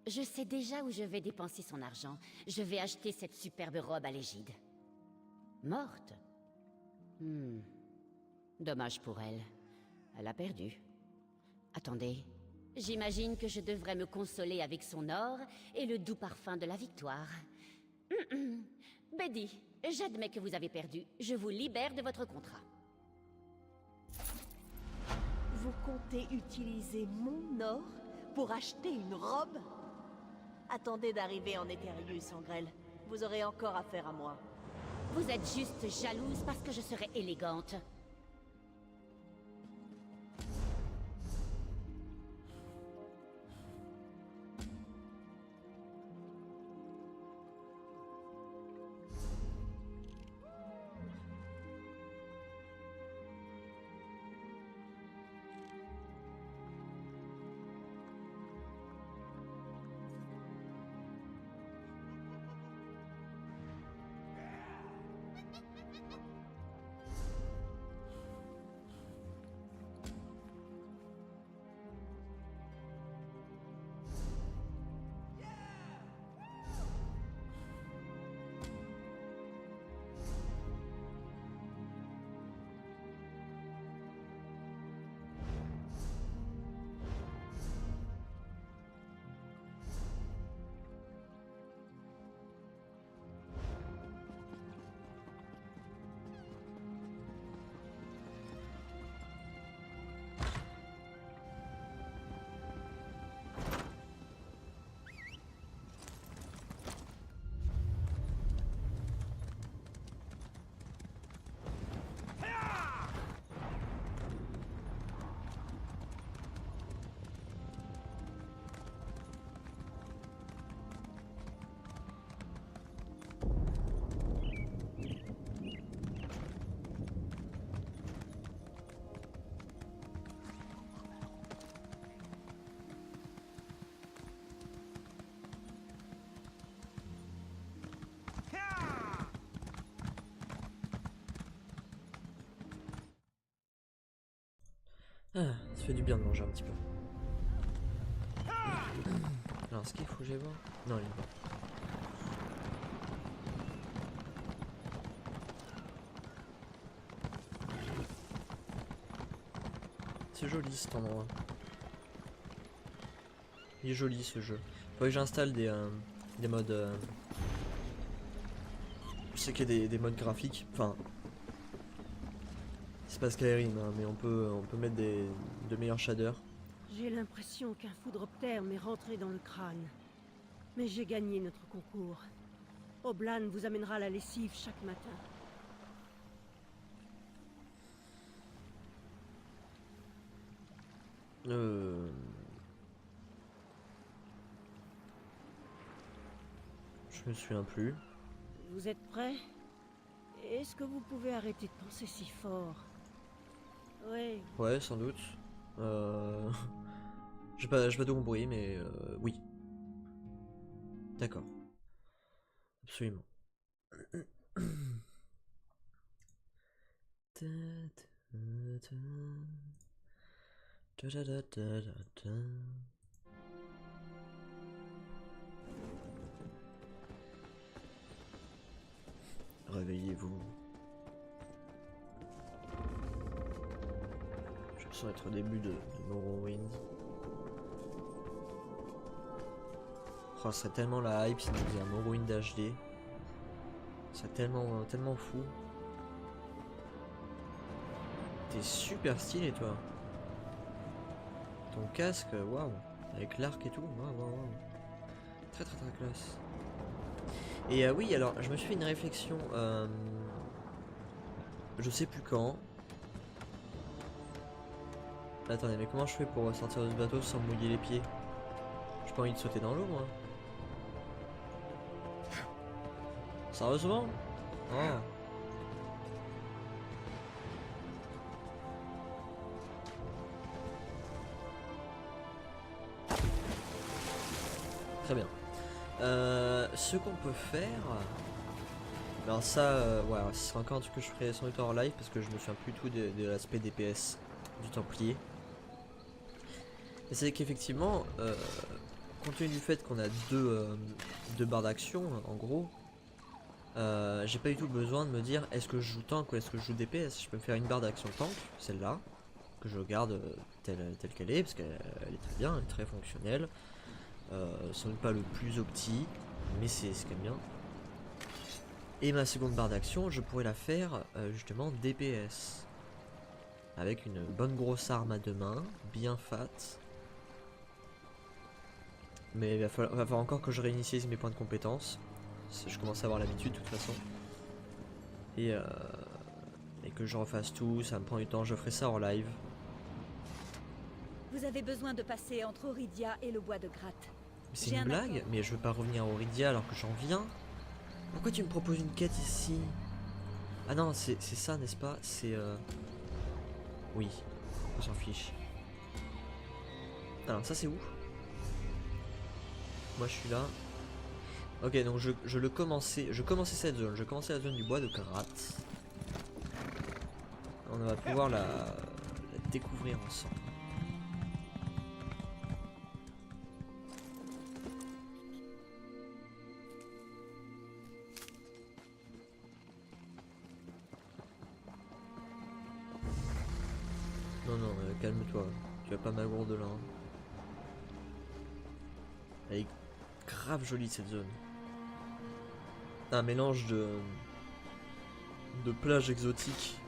Speaker 4: Je sais déjà où je vais dépenser son argent. Je vais acheter cette superbe robe à l'égide. Morte? Dommage pour elle. Elle a perdu. Attendez. J'imagine que je devrais me consoler avec son or et le doux parfum de la victoire. Betty, j'admets que vous avez perdu. Je vous libère de votre contrat.
Speaker 5: Vous comptez utiliser mon or pour acheter une robe? Attendez d'arriver en Étherius, Angrel. Vous aurez encore affaire à moi.
Speaker 4: Vous êtes juste jalouse parce que je serai élégante.
Speaker 1: Ah, ça fait du bien de manger un petit peu. Alors, est-ce qu'il faut que j'aille voir? Non, il est pas. C'est joli cet endroit. Il est joli ce jeu. Faudrait que j'installe des modes. Je sais qu'il y a des modes graphiques. Enfin, c'est pas Skyrim, hein, mais on peut mettre de meilleurs shaders.
Speaker 6: J'ai l'impression qu'un foudroptère m'est rentré dans le crâne. Mais j'ai gagné notre concours. Oblan vous amènera la lessive chaque matin.
Speaker 1: Je me souviens plus.
Speaker 6: Vous êtes prêts? Est-ce que vous pouvez arrêter de penser si fort? Oui,
Speaker 1: Ouais, sans doute. J'ai pas tout compris, mais oui. D'accord. Absolument. Réveillez-vous. Je sens être au début de Morrowind. Oh, ce serait tellement la hype si tu faisais un Morrowind HD. C'est tellement fou. T'es super stylé toi. Ton casque, waouh. Avec l'arc et tout, waouh. Très classe. Et oui, alors je me suis fait une réflexion. Je sais plus quand. Attendez, mais comment je fais pour sortir de ce bateau sans mouiller les pieds? J'ai pas envie de sauter dans l'eau moi. Sérieusement? Oh. Très bien. Ce qu'on peut faire... Alors ça, ouais, ce sera encore un truc que je ferai sans doute en live parce que je me souviens plus tout de l'aspect DPS du Templier. Et c'est qu'effectivement, compte tenu du fait qu'on a deux barres d'action, en gros, j'ai pas du tout besoin de me dire est-ce que je joue tank ou est-ce que je joue DPS. Je peux me faire une barre d'action tank, celle-là, que je garde telle qu'elle est, parce qu'elle est très bien, elle est très fonctionnelle. Sans doute pas le plus opti, mais c'est quand même bien. Et ma seconde barre d'action, je pourrais la faire justement DPS. Avec une bonne grosse arme à deux mains, bien fat. Mais il va falloir encore que je réinitialise mes points de compétences. Je commence à avoir l'habitude de toute façon. Et que je refasse tout, ça me prend du temps, je ferai ça en live.
Speaker 7: Vous avez besoin de passer entre Oridia et le bois de Gratte.
Speaker 1: C'est une blague? Mais je veux pas revenir à Oridia alors que j'en viens. Pourquoi tu me proposes une quête ici? Ah non, c'est ça, n'est-ce pas? C'est oui, on s'en fiche. Alors ça c'est où? Moi je suis là. Ok, donc je commençais cette zone. Je commençais la zone du bois de Gratte. On va pouvoir la découvrir ensemble. Non, calme-toi. Tu vas pas m'agourdir là. Elle est grave jolie cette zone. Un mélange de plages exotiques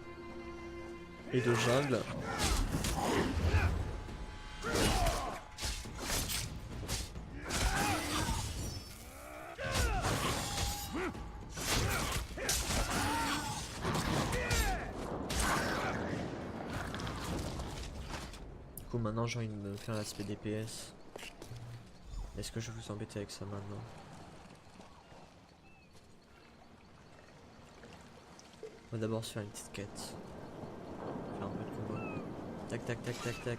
Speaker 1: et de jungle. Du coup maintenant j'ai envie de me faire l'aspect DPS. Est-ce que je vais vous embêter avec ça maintenant? On va d'abord se faire une petite quête. Faire un peu de combat. Tac tac tac tac tac.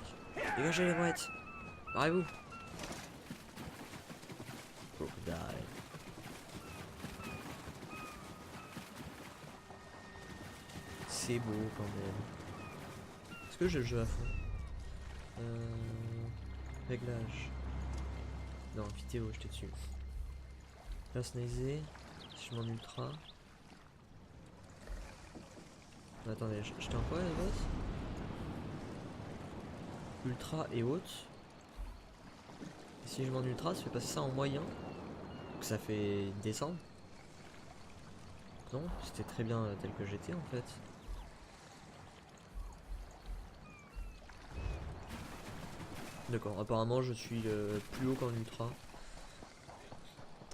Speaker 1: Dégagez les mouettes. Barrez-vous. Crocodile. C'est beau quand même. Est-ce que je joue à fond? Réglage. Non, vidéo, j'étais dessus. Personnalisé. Si je m'en ultra. Attendez, j'étais en quoi les boss? Ultra et haute. Et si je m'en ultra, ça fait passer ça en moyen. Donc ça fait descendre. Non, c'était très bien tel que j'étais en fait. D'accord, apparemment je suis plus haut qu'en ultra.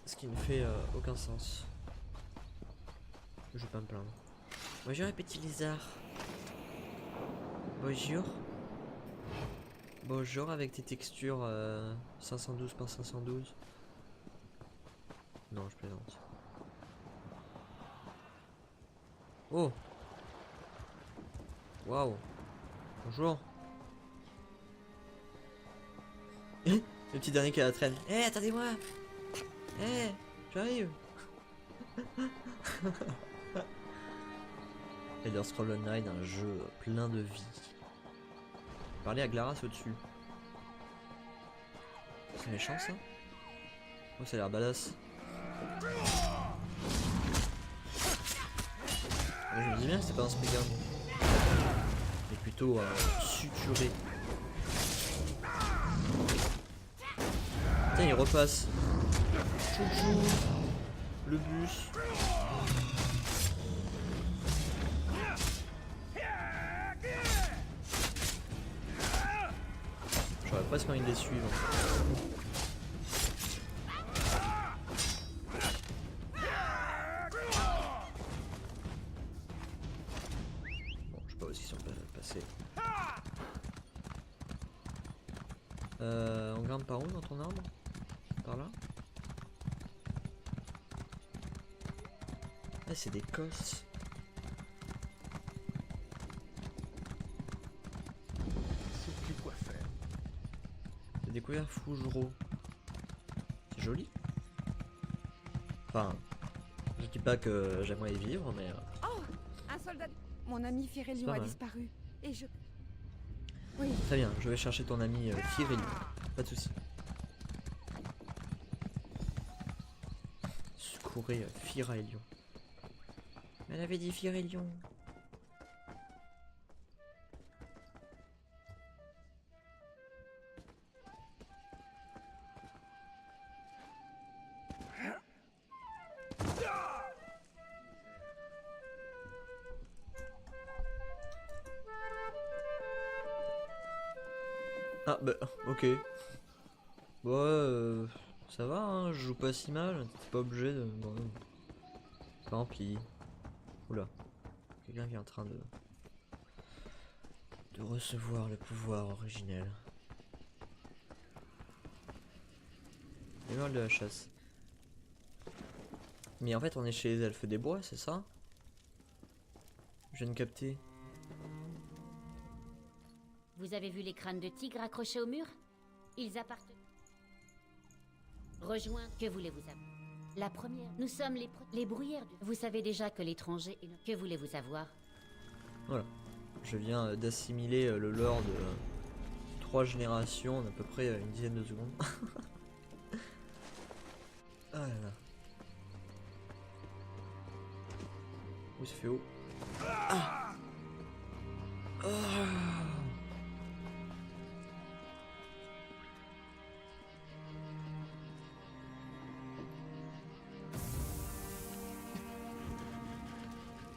Speaker 1: Ce qui ne fait aucun sens. Je vais pas me plaindre. Bonjour les petits lézards. Bonjour. Bonjour avec tes textures 512 par 512. Non, je plaisante. Oh. Waouh. Bonjour. Le petit dernier qui a la traîne. Eh, attendez-moi. Eh, j'arrive. Elder Scrolls Online, un jeu plein de vie. Parler à Glaras au-dessus. C'est méchant ça? Oh, ça a l'air badass. Je me dis bien que c'est pas un speedrun. Mais plutôt un suturé. Tiens, il repasse. Chouchou. Le bus. J'aurais presque envie de les suivre. Bon, je sais pas où ils sont passés. On grimpe par où dans ton arbre? Par là? Ah, c'est des cosses. J'ai découvert Fougereau. C'est joli. Enfin, je dis pas que j'aimerais y vivre, mais...
Speaker 7: Oh, un soldat. Mon ami Firélion a disparu. Et je... Oui.
Speaker 1: Très bien, je vais chercher ton ami Firélion. Pas de soucis. Secourez Firélion. Elle avait dit Firélion. Ah bah ok. Ouais, ça va, hein, je joue pas si mal, t'es pas obligé de... Bon, tant pis. Oula, quelqu'un qui est en train de recevoir le pouvoir originel. L'émeraude de la chasse. Mais en fait on est chez les elfes des bois, c'est ça? Je viens de capter.
Speaker 4: Vous avez vu les crânes de tigre accrochés au mur? Ils appartiennent. Rejoindre, que voulez-vous avoir? La première, nous sommes les bruyères du... Vous savez déjà que l'étranger est... Que voulez-vous savoir?
Speaker 1: Voilà. Je viens d'assimiler le lore de 3 générations en à peu près une dizaine de secondes. Ah là là. Où ça fait haut? Ah. Ah.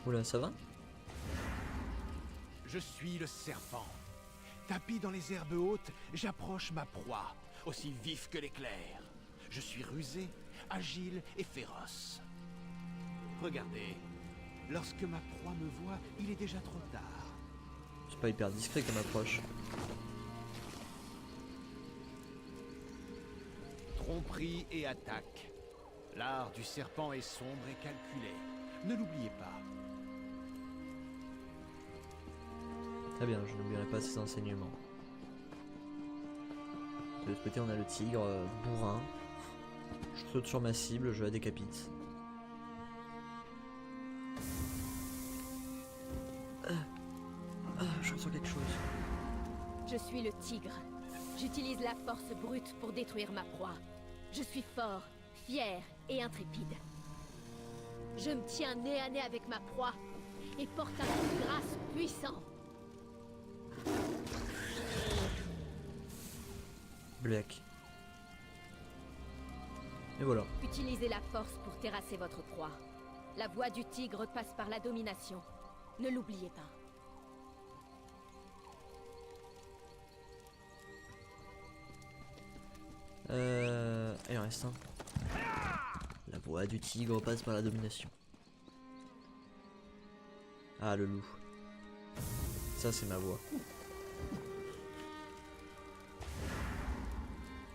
Speaker 1: Oula, ça va?
Speaker 8: Je suis le serpent. Tapi dans les herbes hautes, j'approche ma proie, aussi vif que l'éclair. Je suis rusé, agile et féroce. Regardez, lorsque ma proie me voit, il est déjà trop tard.
Speaker 1: C'est pas hyper discret comme approche.
Speaker 8: Tromperie et attaque. L'art du serpent est sombre et calculé. Ne l'oubliez pas.
Speaker 1: Très bien, je n'oublierai pas ces enseignements. De l'autre côté, on a le tigre bourrin. Je saute sur ma cible, je la décapite. Je ressens quelque chose.
Speaker 4: Je suis le tigre. J'utilise la force brute pour détruire ma proie. Je suis fort, fier et intrépide. Je me tiens nez à nez avec ma proie et porte un coup de grâce puissant.
Speaker 1: Black. Et voilà.
Speaker 4: Utilisez la force pour terrasser votre proie. La voie du tigre passe par la domination. Ne l'oubliez pas.
Speaker 1: Il en reste un. La voix du tigre passe par la domination. Ah, le loup. Ça, c'est ma voix.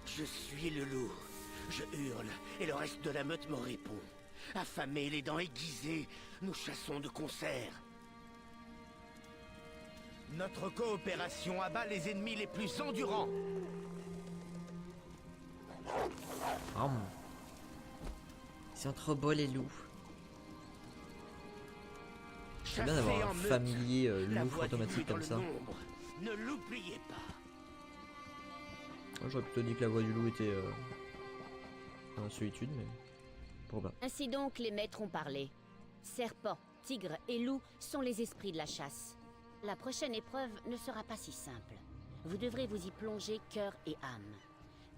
Speaker 3: Je suis le loup. Je hurle et le reste de la meute me répond. Affamés, les dents aiguisées, nous chassons de concert. Notre coopération abat les ennemis les plus endurants.
Speaker 1: Ils sont trop beaux les loups. C'est bien
Speaker 3: Chassez
Speaker 1: d'avoir
Speaker 3: en
Speaker 1: un
Speaker 3: meute.
Speaker 1: familier
Speaker 3: La
Speaker 1: loup
Speaker 3: voix du
Speaker 1: automatique
Speaker 3: loup dans
Speaker 1: comme
Speaker 3: le
Speaker 1: ça.
Speaker 3: nombre. Ne l'oubliez pas.
Speaker 1: Moi, j'aurais plutôt dit que la voix du loup était dans la solitude, mais pourquoi pas.
Speaker 4: Ainsi donc, les maîtres ont parlé. Serpents, tigres et loups sont les esprits de la chasse. La prochaine épreuve ne sera pas si simple. Vous devrez vous y plonger cœur et âme.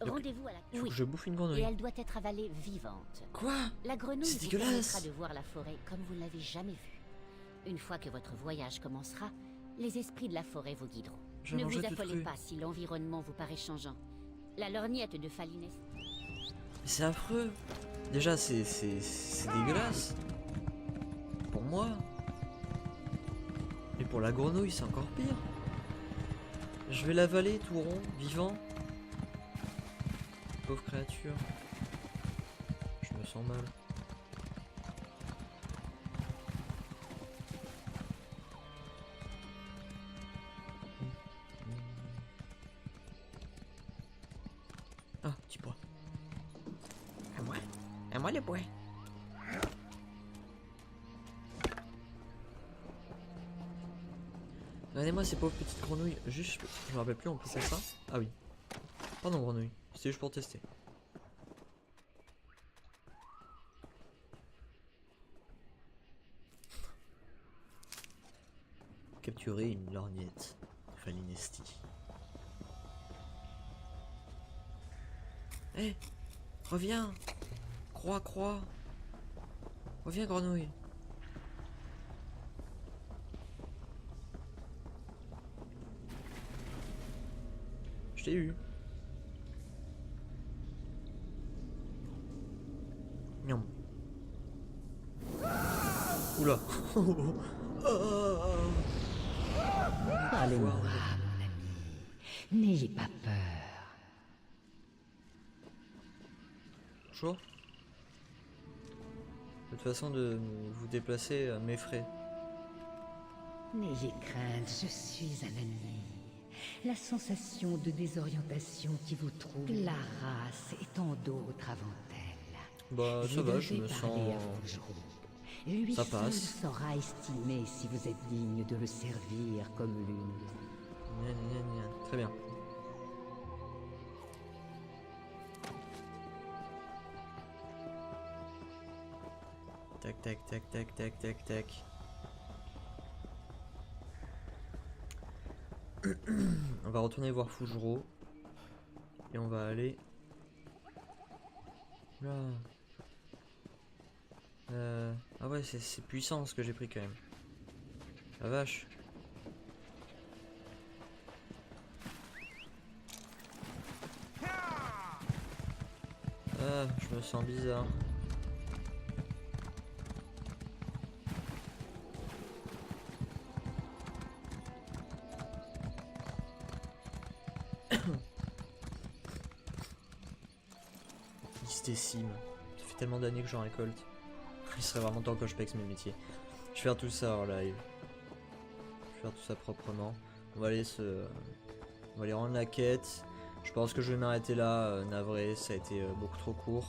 Speaker 1: Donc,
Speaker 4: Rendez-vous à la...
Speaker 1: Faut
Speaker 4: Oui,
Speaker 1: que je bouffe une
Speaker 4: et
Speaker 1: grenouille.
Speaker 4: elle doit être avalée vivante.
Speaker 1: Quoi?
Speaker 4: La grenouille
Speaker 1: C'est
Speaker 4: vous
Speaker 1: dégueulasse.
Speaker 4: permettra de voir la forêt comme vous ne l'avez jamais vue. Une fois que votre voyage commencera, les esprits de la forêt vous guideront.
Speaker 1: Je vais
Speaker 4: Ne
Speaker 1: manger
Speaker 4: vous
Speaker 1: tout
Speaker 4: affolez
Speaker 1: cru.
Speaker 4: pas si l'environnement vous paraît changeant. La lorgnette de Falinès...
Speaker 1: C'est affreux. Déjà, c'est dégueulasse. Pour moi. Et pour la grenouille, c'est encore pire. Je vais l'avaler tout rond, vivant. Pauvre créature. Je me sens mal. Ah, petit bois. À moi le bois. Regardez-moi ces pauvres petites grenouilles. Juste, je me rappelle plus, on peut faire ça? Ah oui. Pardon, grenouille. C'était juste pour tester. Capturer une lorgnette. Falinesti. Hé, reviens. Croix, croix. Reviens, grenouille. Je t'ai eu. Miam. Oula.
Speaker 9: Parlez-moi, mon ami. N'ayez pas peur.
Speaker 1: Bonjour. Votre façon de vous déplacer m'effraie.
Speaker 9: N'ayez crainte, je suis un ami. La sensation de désorientation qui vous trouble, la race et tant d'autres avant elle.
Speaker 1: Bah ça va, je me sens...
Speaker 9: Lui
Speaker 1: ça
Speaker 9: seul
Speaker 1: passe.
Speaker 9: saura estimer si vous êtes digne de le servir comme l'une.
Speaker 1: Gna, gna, gna. Très bien. Tac, tac, tac, tac, tac, tac, tac. On va retourner voir Fougereau. Et on va aller... Là. Ah ouais, c'est puissant ce que j'ai pris quand même. La vache. Ah, je me sens bizarre. Il se décime. Ça fait tellement d'années que j'en récolte. Il serait vraiment temps que je pexe mes métiers. Je vais faire tout ça en live. Je vais faire tout ça proprement. On va aller on va aller rendre la quête. Je pense que je vais m'arrêter là, navré, ça a été beaucoup trop court.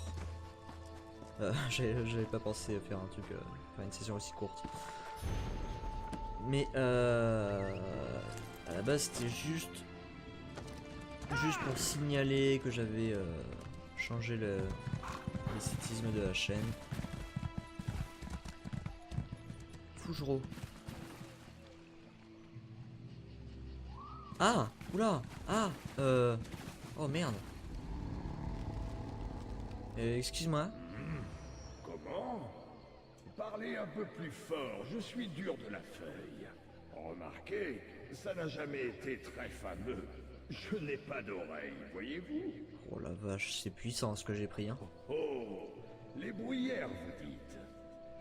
Speaker 1: J'avais pas pensé à faire un truc, faire une session aussi courte. Mais à la base c'était juste juste pour signaler que j'avais changé l'esthétisme de la chaîne. Fougereau. Ah, oula, ah, oh merde. Excuse-moi.
Speaker 10: Comment? Parlez un peu plus fort, je suis dur de la feuille. Remarquez, ça n'a jamais été très fameux. Je n'ai pas d'oreille, voyez-vous?
Speaker 1: Oh la vache, c'est puissant ce que j'ai pris, hein.
Speaker 10: Oh, les bruyères, vous dites.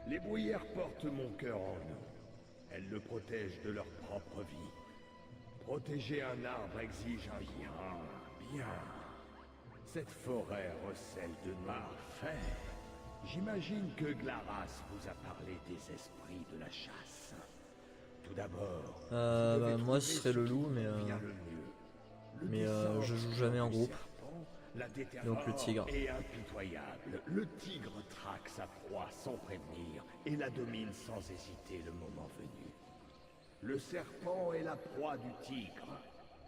Speaker 10: Les bruyères portent mon cœur en eux. Elles le protègent de leur propre vie. Protéger un arbre exige un bien. Cette forêt recèle de parfait. J'imagine que Glaras vous a parlé des esprits de la chasse. Tout d'abord,
Speaker 1: bah, moi ce serait le loup, mais je joue jamais en groupe. Donc le tigre.
Speaker 10: Est impitoyable. Le tigre traque sa proie sans prévenir et la domine sans hésiter le moment venu. Le serpent est la proie du tigre.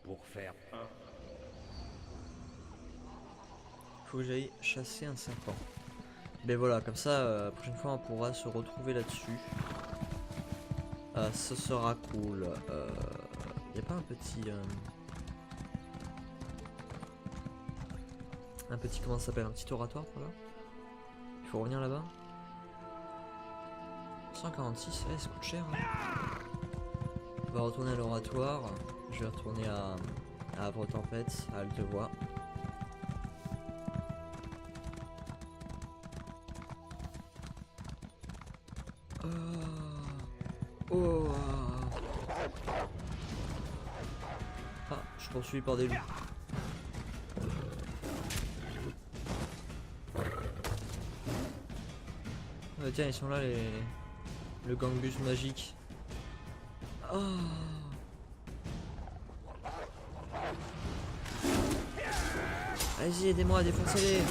Speaker 10: Pour faire un.
Speaker 1: Faut que j'aille chasser un serpent. Ben voilà, comme ça, la prochaine fois on pourra se retrouver là-dessus. Ce sera cool. Y a pas un petit... un petit, comment ça s'appelle, un petit oratoire par là? Il faut revenir là-bas. 146, ça coûte cher. Hein. On va retourner à l'oratoire. Je vais retourner à Havre Tempête, à Altevoix. Oh. Ah, je suis poursuivi par des loups. Tiens, ils sont là, le gangus magique. Oh. Allez-y, aidez-moi à défoncer-les.